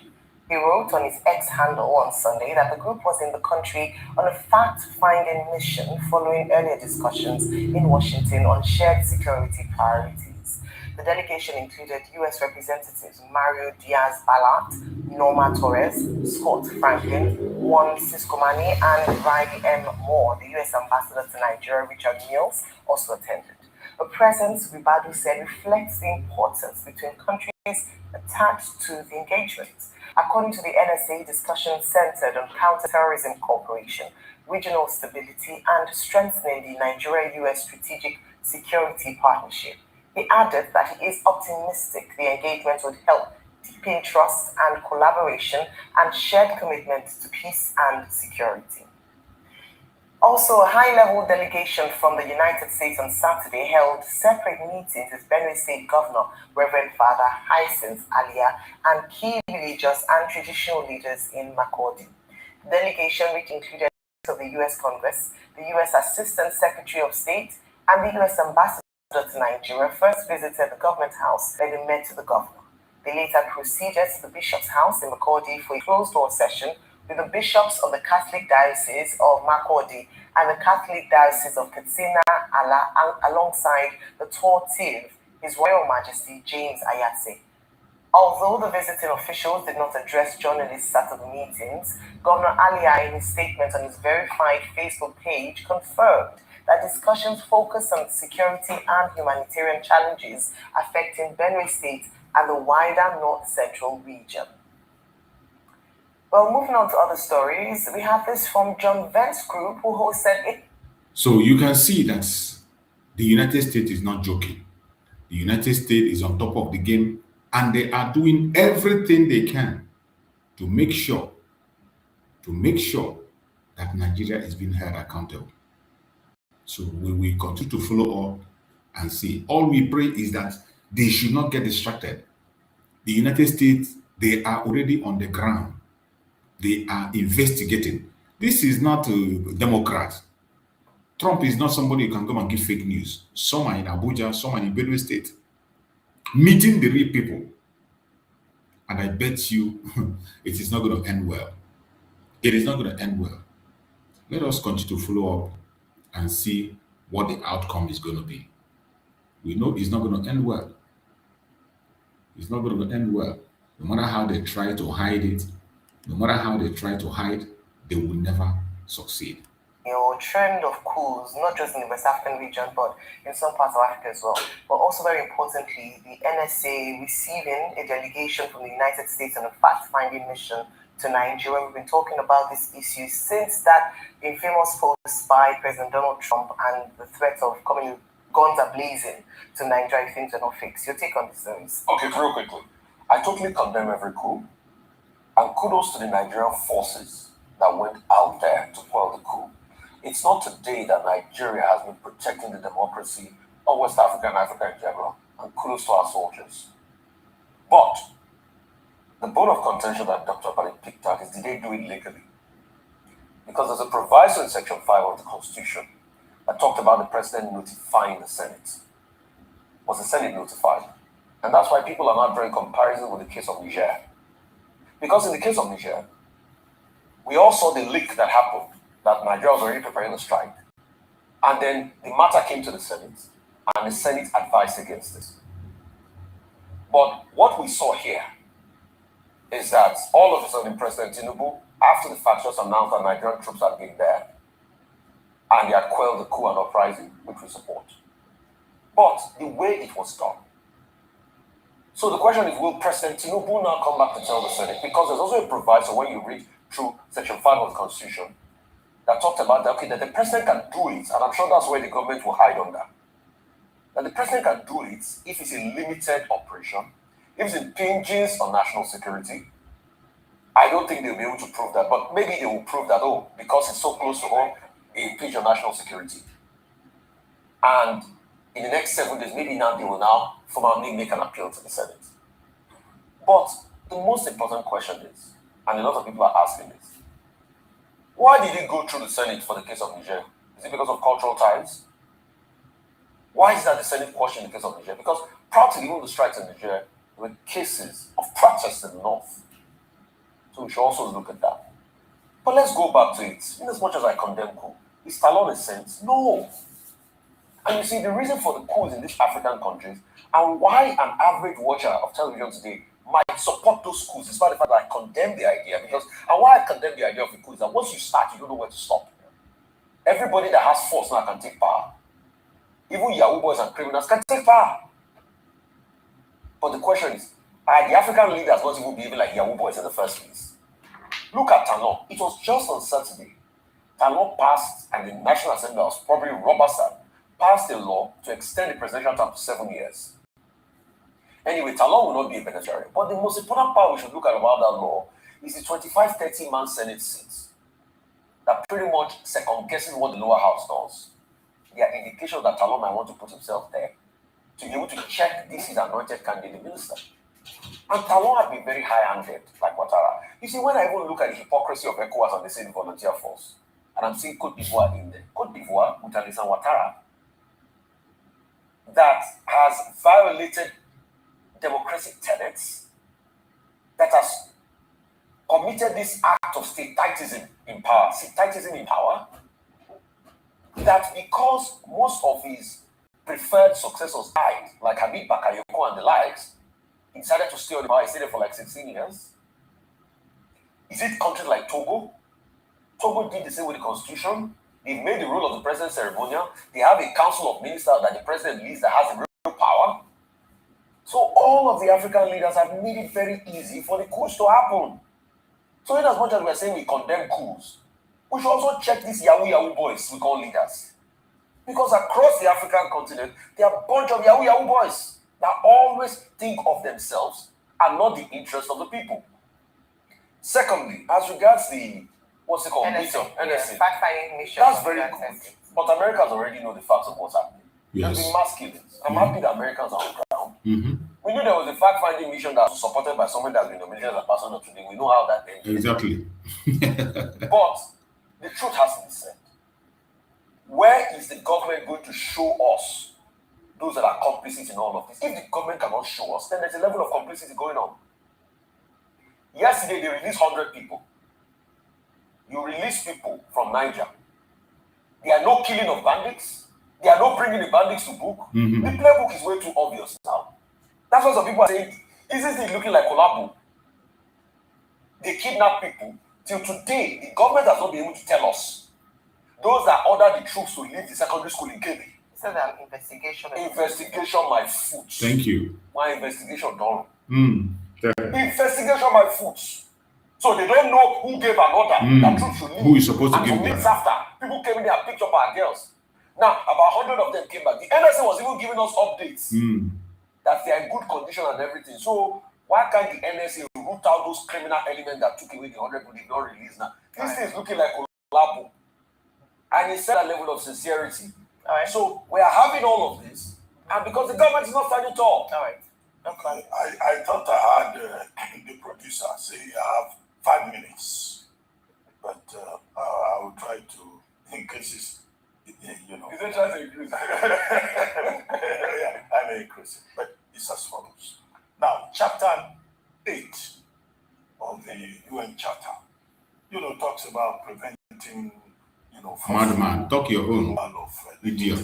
S5: He wrote on his X handle on Sunday that the group was in the country on a fact-finding mission following earlier discussions in Washington on shared security priorities. The delegation included U.S. Representatives Mario Diaz-Balart, Norma Torres, Scott Franklin, Juan Siscomani, and Riley M. Moore. The U.S. Ambassador to Nigeria, Richard Mills, also attended. A presence, Ribadu said, reflects the importance between countries attached to the engagement. According to the NSA, discussions centered on counter-terrorism cooperation, regional stability, and strengthening the Nigeria-US strategic security partnership. He added that he is optimistic the engagement would help deepen trust and collaboration and shared commitment to peace and security. Also, a high-level delegation from the United States on Saturday held separate meetings with Benue State Governor Reverend Father Hyacinth Alia and key religious and traditional leaders in Makurdi. The delegation, which included of the U.S. Congress, the U.S. Assistant Secretary of State, and the U.S. Ambassador to Nigeria, first visited the government house where they met the governor. They later proceeded to the Bishop's house in Makurdi for a closed-door session with the bishops of the Catholic Diocese of Makurdi and the Catholic Diocese of Katsina alongside the Tortiv, His Royal Majesty James Ayatse. Although the visiting officials did not address journalists at the meetings, Governor Alia, in his statement on his verified Facebook page, confirmed that discussions focused on security and humanitarian challenges affecting Benue State and the wider North Central region. Well, moving on to other stories, we have this from John Vance Group, who hosted it.
S4: So you can see that the United States is not joking. The United States is on top of the game, and they are doing everything they can to make sure that Nigeria is being held accountable. So we will continue to follow up and see. All we pray is that they should not get distracted. The United States, they are already on the ground. They are investigating. This is not a Democrat. Trump is not somebody who can come and give fake news. Some are in Abuja, some are in Benue State, meeting the real people. And I bet you it is not going to end well. It is not going to end well. Let us continue to follow up and see what the outcome is going to be. We know it's not going to end well. It's not going to end well. No matter how they try to hide it, no matter how they try to hide, they will never succeed.
S5: Your trend of coups, not just in the West African region, but in some parts of Africa as well. But also, very importantly, the NSA receiving a delegation from the United States on a fact-finding mission to Nigeria. We've been talking about this issue since that infamous post by President Donald Trump and the threat of coming guns a-blazing to Nigeria if things are not fixed. Your take on this, service?
S6: Okay, real quickly. I totally condemn every coup. And kudos to the Nigerian forces that went out there to quell the coup. It's not today that Nigeria has been protecting the democracy of West Africa and Africa in general. And kudos to our soldiers. But the bone of contention that Dr. Bali picked out is, did they do it legally? Because there's a proviso in Section 5 of the Constitution that talked about the president notifying the Senate. Was the Senate notified? And that's why people are not drawing comparisons with the case of Niger. Because in the case of Niger, we all saw the leak that happened, that Nigeria was already preparing a strike. And then the matter came to the Senate, and the Senate advised against this. But what we saw here is that all of a sudden President Tinubu, after the fact, just announced that Nigerian troops had been there, and they had quelled the coup and uprising, which we support. But the way it was done. So the question is, will President Tinubu now come back to tell the Senate? Because there's also a proviso when you read through Section 5 of the Constitution that talked about that, okay, that the president can do it, and I'm sure that's where the government will hide on that. That the president can do it if it's a limited operation, if it impinges on national security. I don't think they'll be able to prove that, but maybe they will prove that, oh, because it's so close to home, it impinges on national security. And in the next 7 days, maybe now they will now formally make an appeal to the Senate. But the most important question is, and a lot of people are asking this, why did it go through the Senate for the case of Niger? Is it because of cultural ties? Why is that the Senate questioned the case of Niger? Because prior to even the strikes in Niger, there were cases of protests in the north. So we should also look at that. But let's go back to it. In as much as I condemn coup, is Talon a sense? No. And you see, the reason for the coups in these African countries and why an average watcher of television today might support those coups, despite the fact that I condemn the idea, and why I condemn the idea of a coup is that once you start, you don't know where to stop. Everybody that has force now can take power. Even Yahoo boys and criminals can take power. But the question is, The African leaders not even behaving like Yahoo boys in the first place. Look at Talon. It was just on Saturday. Talon passed, and the National Assembly was probably Robertson, passed a law to extend the presidential term to 7 years. Anyway, Talon will not be a beneficiary. But the most important part we should look at about that law is the 25-30-man Senate seats that pretty much second guesses what the lower house does. There are indications that Talon might want to put himself there to be able to check this is anointed candidate minister. And Talon had been very high-handed, like Ouattara. You see, when I even look at the hypocrisy of ECOWAS and the same volunteer force, and I'm seeing Côte d'Ivoire in there, Côte d'Ivoire, with Alassane Ouattara, that has violated democratic tenets, that has committed this act of statitism in power, that because most of his preferred successors died, like Habib Bakayoko and the likes, he decided to stay on the power. He stayed there for like 16 years. Is it countries like Togo? Togo did the same with the constitution. They've made the role of the president ceremonial. They have a council of ministers that the president leads that has the real power. So all of the African leaders have made it very easy for the coups to happen. So in as much as we are saying we condemn coups, we should also check these Yahoo boys we call leaders. Because across the African continent, there are a bunch of Yahoo boys that always think of themselves and not the interest of the people. Secondly, as regards the, what's it called?
S5: NSA. Fact-finding mission.
S6: That's very good. But Americans already know the facts of what's happening.
S4: Yes.
S6: There's been mass killings. I'm happy that Americans are on the ground.
S4: Mm-hmm.
S6: We knew there was a fact-finding mission that was supported by someone that's been nominated as ambassador today. We know how that ended.
S4: Exactly.
S6: But the truth has to be said. Where is the government going to show us those that are complicit in all of this? If the government cannot show us, then there's a level of complicity going on. Yesterday, they released 100 people. You release people from Niger. There are no killing of bandits. They are not bringing the bandits to book.
S4: Mm-hmm.
S6: The playbook is way too obvious now. That's what some people are saying. Isn't it looking like collabo? They kidnap people. Till today, the government has not been able to tell us. Those that ordered the troops to leave the secondary school in Kebbi.
S5: So that investigation.
S6: Investigation, my foot.
S4: Thank you.
S6: My investigation done.
S4: Investigation,
S6: my foot. So they don't know who gave an order that troops should leave.
S4: Who is supposed to give
S6: them?
S4: them?
S6: After, people came in there and picked up our girls. Now, about 100 of them came back. The NSA was even giving us updates that they are in good condition and everything. So why can't the NSA root out those criminal elements that took away the 100 who did not release now? This thing is looking like a collabo. And it's that level of sincerity.
S5: All right.
S6: So we are having all of this, and because the government is not standing tall.
S5: All right.
S7: Okay. I thought I had the producer say I have 5 minutes, but I will try to, in cases, you know.
S6: Is it trying to increase?
S7: Yeah, I may increase it, but it's as follows. Now, chapter 8 of the UN Charter, talks about preventing,
S4: Madman, talk your own. Idiot.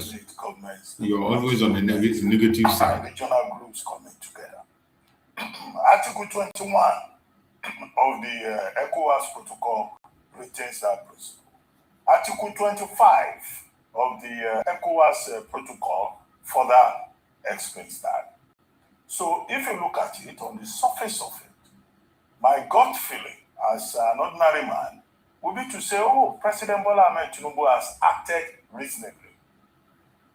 S4: You're always on the negative side.
S7: Regional groups coming together. Article 21 of the ECOWAS protocol retains that principle. Article 25 of the ECOWAS protocol further explains that. So if you look at it on the surface of it, my gut feeling as an ordinary man would be to say, President Bola Ahmed Tinubu has acted reasonably.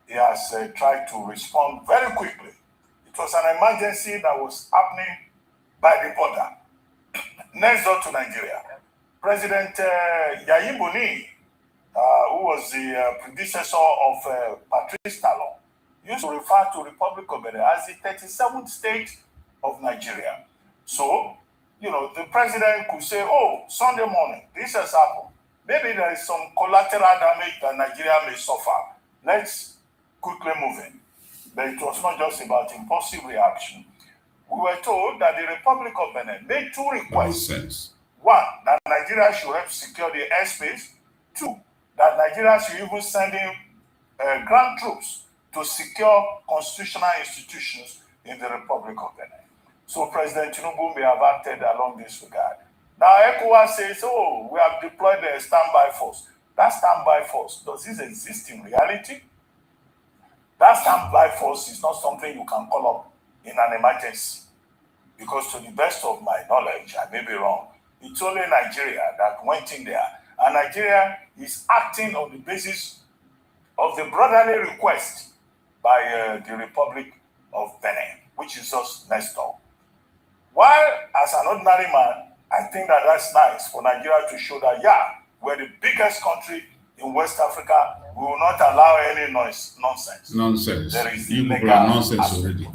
S7: He has tried to respond very quickly. It was an emergency that was happening by the border, next door to Nigeria. President Yayi Boni, who was the predecessor of Patrice Talon, used to refer to Republic of Benin as the 37th state of Nigeria. So, the president could say, Sunday morning, this has happened. Maybe there is some collateral damage that Nigeria may suffer. Let's quickly move in. But it was not just about impulsive reaction. We were told that the Republic of Benin made 2 requests. 1, that Nigeria should help secure the airspace. 2, that Nigeria should even send in ground troops to secure constitutional institutions in the Republic of Benin. So President Tinubu may have acted along this regard. Now ECOWAS says, we have deployed a standby force. That standby force, does this exist in reality? That standby force is not something you can call up in an emergency. because to the best of my knowledge, I may be wrong, it's only Nigeria that went in there. And Nigeria is acting on the basis of the brotherly request by the Republic of Benin, which is just next door. While as an ordinary man, I think that that's nice for Nigeria to show that, yeah, we're the biggest country in West Africa. We will not allow any nonsense.
S4: Nonsense.
S7: There is
S4: You people are nonsense already.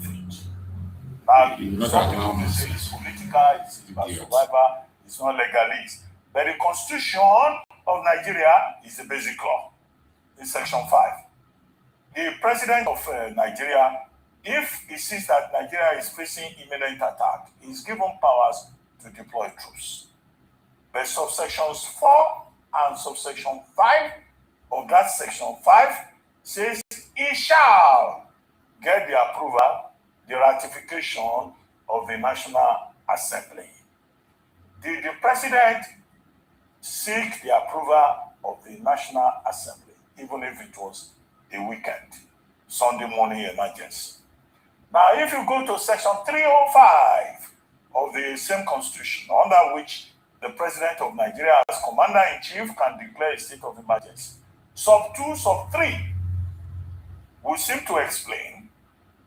S7: Now,
S4: You will not
S7: some
S4: allow
S7: people say
S4: nonsense.
S7: it's political, it's about survival, it's not legalist. But the Constitution of Nigeria is the basic law in Section 5. The president of Nigeria, if he sees that Nigeria is facing imminent attack, he is given powers to deploy troops. But subsections 4 and subsection 5 of that section 5 says he shall get the approval, the ratification of the National Assembly. Did the president seek the approval of the National Assembly, even if it was a weekend, Sunday morning emergency? Now, if you go to section 305 of the same constitution, under which the president of Nigeria as commander-in-chief can declare a state of emergency, sub 2, sub 3 will seem to explain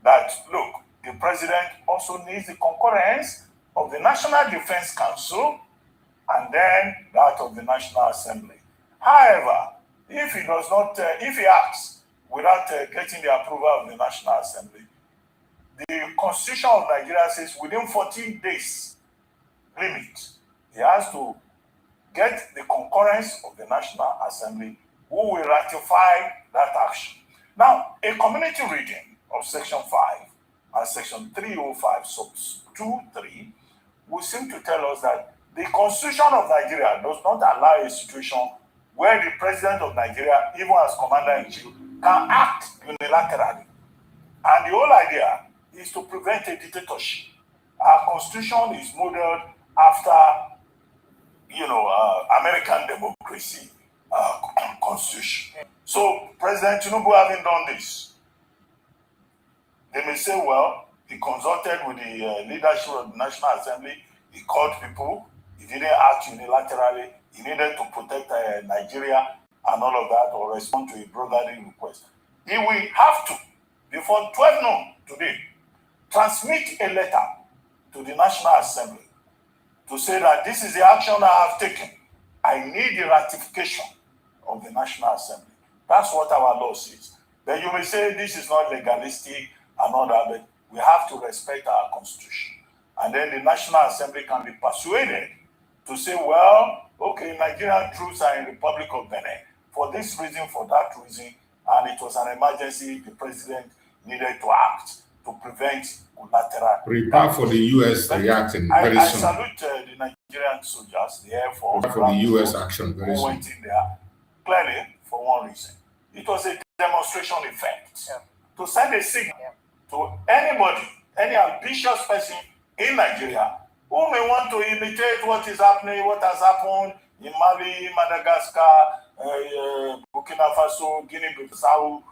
S7: that, look, the president also needs the concurrence of the National Defense Council and then that of the National Assembly. However, if he does not, if he acts without getting the approval of the National Assembly, the Constitution of Nigeria says within 14 days limit, he has to get the concurrence of the National Assembly, who will ratify that action. Now, a community reading of Section 5 and Section 305, sub 2, 3, will seem to tell us that the Constitution of Nigeria does not allow a situation where the president of Nigeria, even as commander-in-chief, can act unilaterally. And the whole idea is to prevent a dictatorship. Our Constitution is modeled after, American democracy Constitution. So President Tinubu having done this, they may say, well, he consulted with the leadership of the National Assembly, he called people, he didn't act unilaterally, he needed to protect Nigeria and all of that, or respond to a brotherly request. He will have to, before 12 noon today, transmit a letter to the National Assembly to say that this is the action I have taken. I need the ratification of the National Assembly. That's what our law says. Then you may say this is not legalistic and all that, but we have to respect our Constitution. And then the National Assembly can be persuaded to say, well, okay, Nigerian troops are in the Republic of Benin for this reason, for that reason, and it was an emergency, the president needed to act to prevent collateral.
S4: Prepare for the U.S. reacting very soon.
S7: I salute the Nigerian soldiers, the Air Force.
S4: Prepare for the U.S. action very soon.
S7: Went in there, clearly, for one reason. It was a demonstration effect to send a signal to anybody, any ambitious person in Nigeria who may want to imitate what is happening, what has happened in Mali, Madagascar, Burkina Faso, Guinea-Bissau,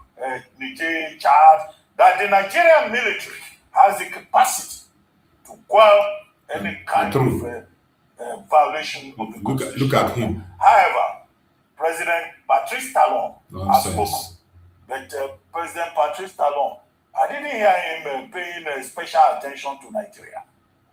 S7: Niger, Chad, that the Nigerian military has the capacity to quell any kind of violation of the Constitution.
S4: Look at him.
S7: However, President Patrice Talon has
S4: Nonsense.
S7: spoken. But President Patrice Talon, I didn't hear him paying special attention to Nigeria.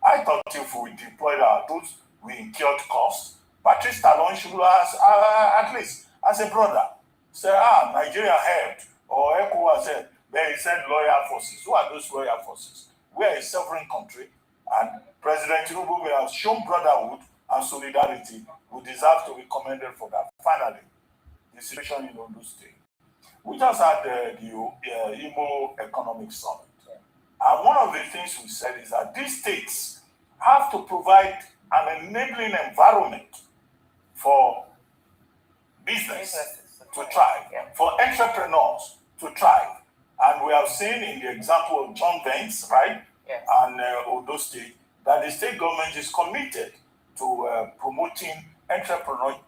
S7: I thought if we deployed our troops, we incurred costs. Patrice Talon should at least, as a brother, say, Nigeria helped, or ECOWAS said, they sent loyal forces. Who are those loyal forces? We are a sovereign country, and President Tinubu will have shown brotherhood and solidarity. We deserve to be commended for that. Finally, the situation in Ondo State. We just had the Imo Economic Summit. And one of the things we said is that these states have to provide an enabling environment for business to thrive, for entrepreneurs to thrive. And we have seen in the example of John Vance, right, and Ondo State, that the state government is committed to promoting entrepreneurship.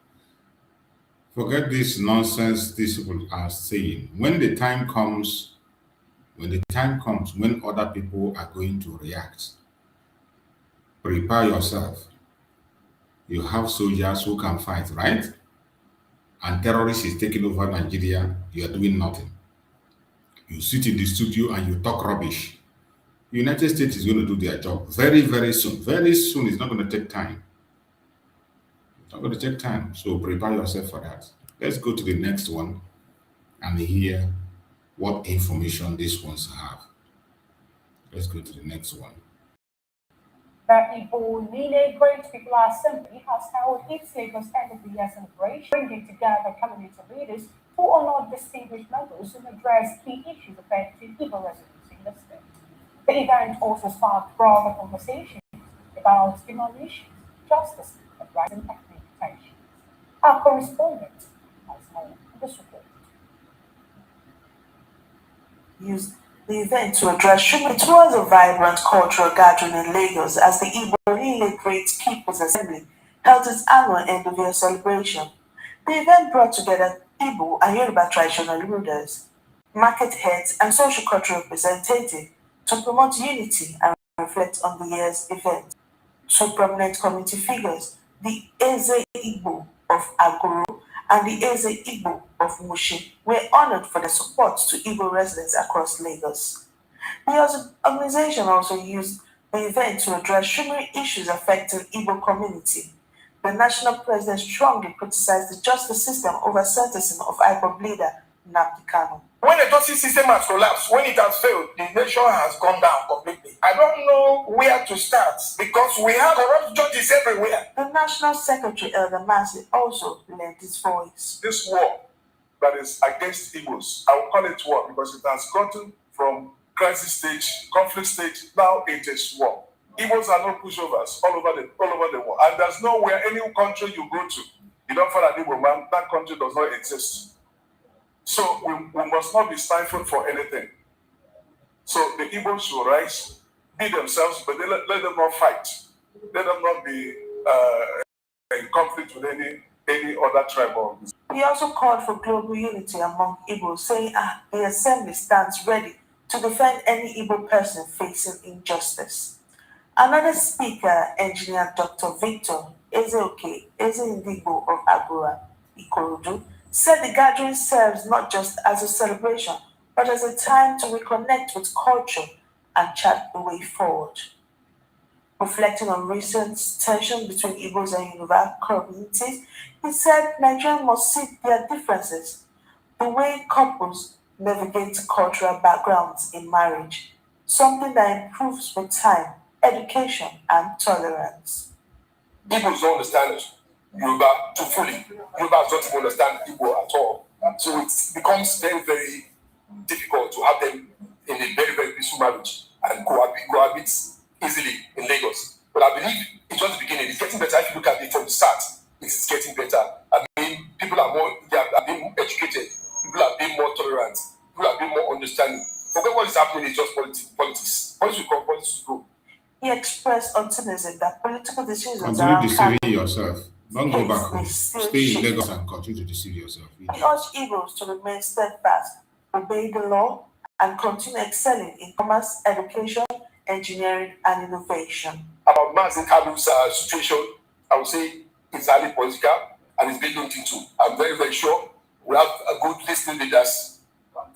S4: Forget this nonsense these people are saying. When the time comes when other people are going to react, prepare yourself. You have soldiers who can fight, right? And terrorists is taking over Nigeria, you are doing nothing. You sit in the studio and you talk rubbish. The United States is going to do their job very, very soon. Very soon. It's not going to take time. It's not going to take time. So prepare yourself for that. Let's go to the next one and hear what information these ones have. Let's go to the next one.
S8: The Igbo Nile Great People Assembly has held its Lagos end of the year celebration, bringing together community leaders who honor distinguished members and address key issues affecting Igbo residents in the state. The event also sparked broader conversations about human issues, justice, and rising ethnic tensions. Our correspondent has more in this report.
S5: Used the event to address shipment towards a vibrant cultural gathering in Lagos as the Igbo Great People's Assembly held its annual end-of-year celebration. The event brought together Igbo and Yoruba traditional rulers, market heads, and social cultural representatives to promote unity and reflect on the year's event. Two prominent community figures, the Eze Igbo of Agoro and the Eze Igbo of Mushi, were honored for their support to Igbo residents across Lagos. The organization also used the event to address numerous issues affecting Igbo community. The national president strongly criticized the justice system over sentencing of IPOB leader nnamdi Kanu.
S7: When the justice system has collapsed, when it has failed, the nation has gone down completely. I don't know where to start because we have corrupt judges everywhere.
S5: The National Secretary Elder Massey also lent his voice.
S7: This war that is against Igbos, I will call it war because it has gotten from crisis stage, conflict stage, now it is war. Igbos are no pushovers all over the world. And there's nowhere, any country you go to, you don't find an Igbo man, that country does not exist. So we must not be stifled for anything. So the Igbos should rise, be themselves, but let them not fight. Let them not be in conflict with any other tribe.
S5: He also called for global unity among Igbos, saying the assembly stands ready to defend any Igbo person facing injustice. Another speaker, engineer Dr. Victor Ezeoke Ezendigbo of Agora, Ikorodu, said the gathering serves not just as a celebration, but as a time to reconnect with culture and chart the way forward. Reflecting on recent tension between Igbos and Yoruba communities, he said Nigerians must see their differences, the way couples navigate cultural backgrounds in marriage, something that improves with time, education, and tolerance.
S7: Igbos don't understand Yoruba too fully. Yoruba don't even understand Igbo at all. So it becomes very, very difficult to have them in a very, very peaceful marriage and cohabit easily in Lagos. But I believe it's just the beginning. It's getting better. If you look at it from the start, it's getting better. I mean, people are being more educated. People are being more tolerant. People are being more understanding. Forget what is happening. It's just politics. Politics will come, politics will go.
S5: He expressed optimism that political decisions
S4: continue deceiving yourself. Don't go back home. Stay in Lagos and continue to deceive yourself.
S5: He urged Igbos to remain steadfast, obey the law, and continue excelling in commerce, education, engineering, and innovation.
S7: About Mazi Kanu's situation, I would say it's highly political and it's being looked into. I'm very, very sure we have a good listening leaders.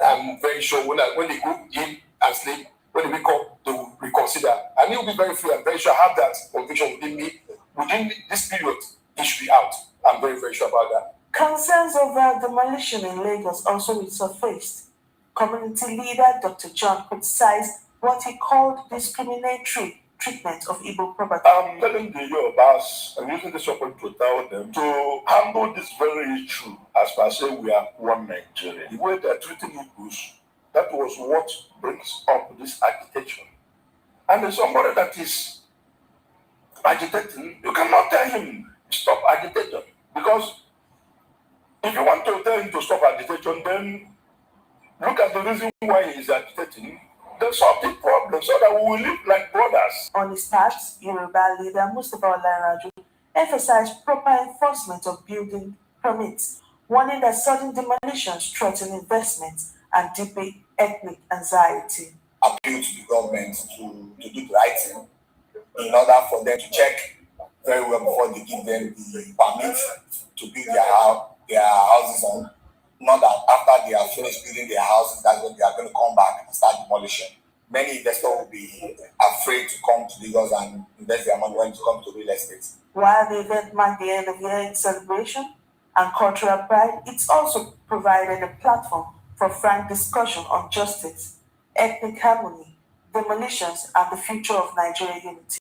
S7: I'm very sure when they go in and sleep, when they wake up, they will reconsider. And he'll be very free. I'm very sure I have that conviction within me. Within this period, he should be out. I'm very, very sure about that.
S5: Concerns over demolition in Lagos also resurfaced. Community leader Dr. John criticized what he called discriminatory treatment of Igbo property.
S7: I'm telling the Yorubas, I'm using this opportunity to tell them to handle this very issue as per say we are one Nigeria. The way they're treating Igbos, that was what brings up this agitation. And there's somebody that is agitating, you cannot tell him stop agitation. Because if you want to tell him to stop agitation, then look at the reason why he is agitating. Then solve the problem so that we will live like brothers.
S5: On his part, Yoruba leader Mustafa Olaraju emphasized proper enforcement of building permits, warning that sudden demolitions threaten investment and deepen ethnic anxiety.
S9: Appeal to the government to do the right thing
S7: in order for them to check very well before they give them the permit to build their houses on. Not that after they have finished building their houses, that's when they are going to come back and start demolishing. Many investors will be afraid to come to Lagos and invest their money when it comes to real estate. While the event marked the end of year celebration and cultural pride, it's also provided a platform for frank discussion on justice, ethnic harmony, demolitions, and the future of Nigerian unity.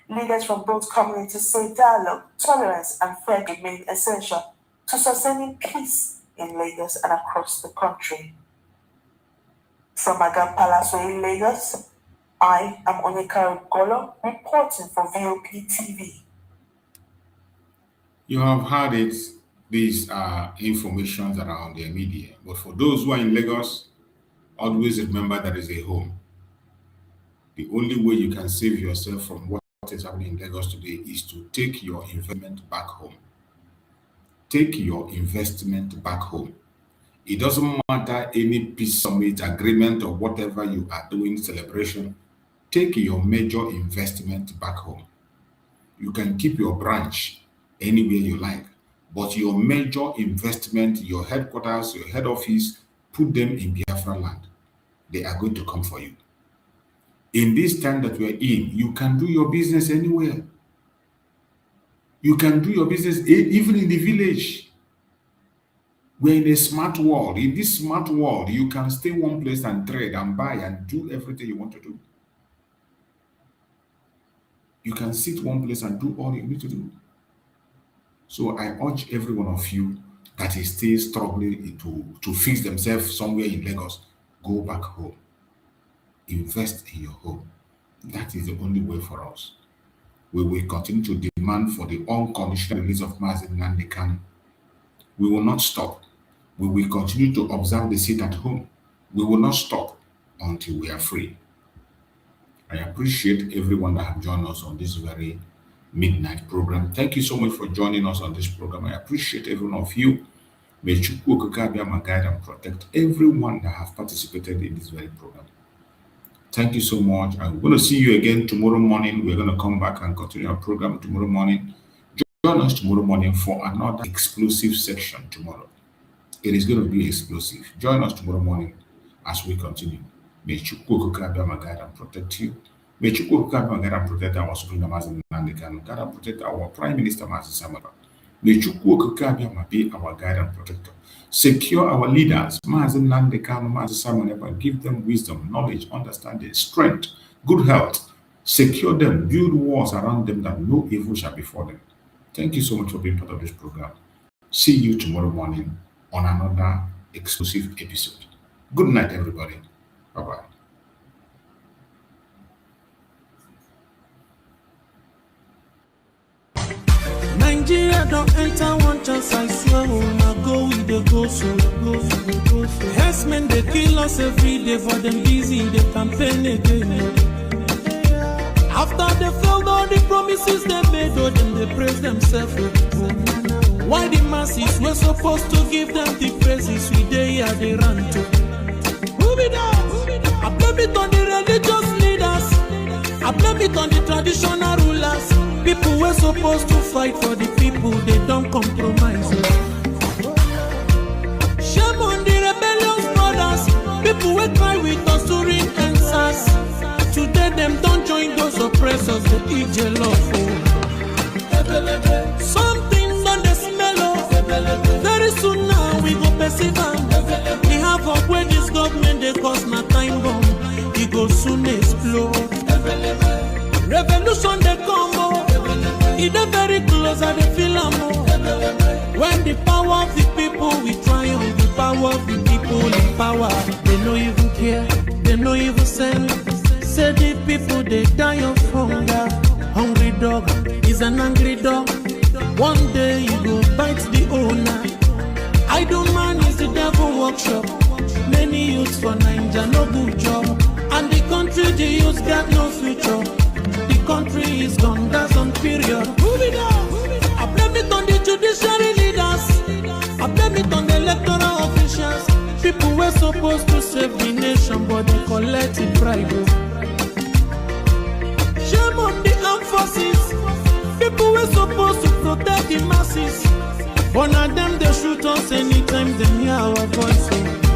S7: Leaders from both communities say dialogue, tolerance, and fair remain essential to sustaining peace in Lagos and across the country. From Agam Palace in Lagos, I am Onika Golo, reporting for VOP TV.
S4: You have heard it. These are informations around the media. But for those who are in Lagos, always remember there is a home. The only way you can save yourself from what is happening in Lagos today is to take your investment back home. Take your investment back home. It doesn't matter any peace summit, agreement, or whatever you are doing, celebration. Take your major investment back home. You can keep your branch anywhere you like, but your major investment, your headquarters, your head office, put them in Biafra land. They are going to come for you. In this time that we're in, you can do your business anywhere. You can do your business even in the village. We're in a smart world. In this smart world, you can stay one place and trade and buy and do everything you want to do. You can sit one place and do all you need to do. So I urge every one of you that is still struggling to fix themselves somewhere in Lagos, go back home. Invest in your home. That is the only way for us. We will continue to demand for the unconditional release of nnamdi Kanu. We will not stop. We will continue to observe the sit at home. We will not stop until we are free. I appreciate everyone that have joined us on this very midnight program. Thank you so much for joining us on this program. I appreciate every one of you. May Chukwu Okike Abiama guide and protect everyone that have participated in this very program. Thank you so much. I'm going to see you again tomorrow morning. We're going to come back and continue our program tomorrow morning. Join us tomorrow morning for another explosive section tomorrow. It is going to be explosive. Join us tomorrow morning as we continue. May Chukwu Okike Abiama guide and protect you. May Chukwu Okike Abiama guide and protect our Supreme Master nnamdi Kanu, guide and protect our Prime Minister Mazi Samara. May Chukwu Okike Abiama be our guide and protector. Secure our leaders, Mazi nnamdi Kanu, Mazi Samara, and give them wisdom, knowledge, understanding, strength, good health. Secure them, build walls around them that no evil shall befall them. Thank you so much for being part of this program. See you tomorrow morning on another exclusive episode. Good night, everybody. Bye-bye.
S1: Nigeria don't enter one chance, I swear, now go with the go so. Herdsmen, they kill us every day, for them busy, they campaign again. After they failed all the promises they made, oh, then they praise themselves. Why the masses were supposed to give them the praises, we they here they run to. Move it up. I blame it on the religious leaders. I blame it on the traditional rulers. People were supposed to fight for the people, they don't compromise. Shame on the rebellious brothers. People will cry with us during answers. Today them don't join those oppressors, they eat jello. Something on the smell of. Very soon now we go perceive. We have up where this government they cause na time bomb. It go soon explode. Revolution they come. It's very close and they feel when the power of the people we triumph, the power of the people in power. They no even care, they no even send. Say the people they die of hunger. Hungry dog is an angry dog. One day you go bite the owner. Idle man is the devil workshop. Many youths for Nigeria no good job. And the country the youths got no future. The country is gone, that's on period. Move it on. I blame it on the judiciary leaders. I blame it on the electoral officials. People were supposed to save the nation, but they collected bribe. Shame protect the masses. But now them they shoot us anytime they hear our voice.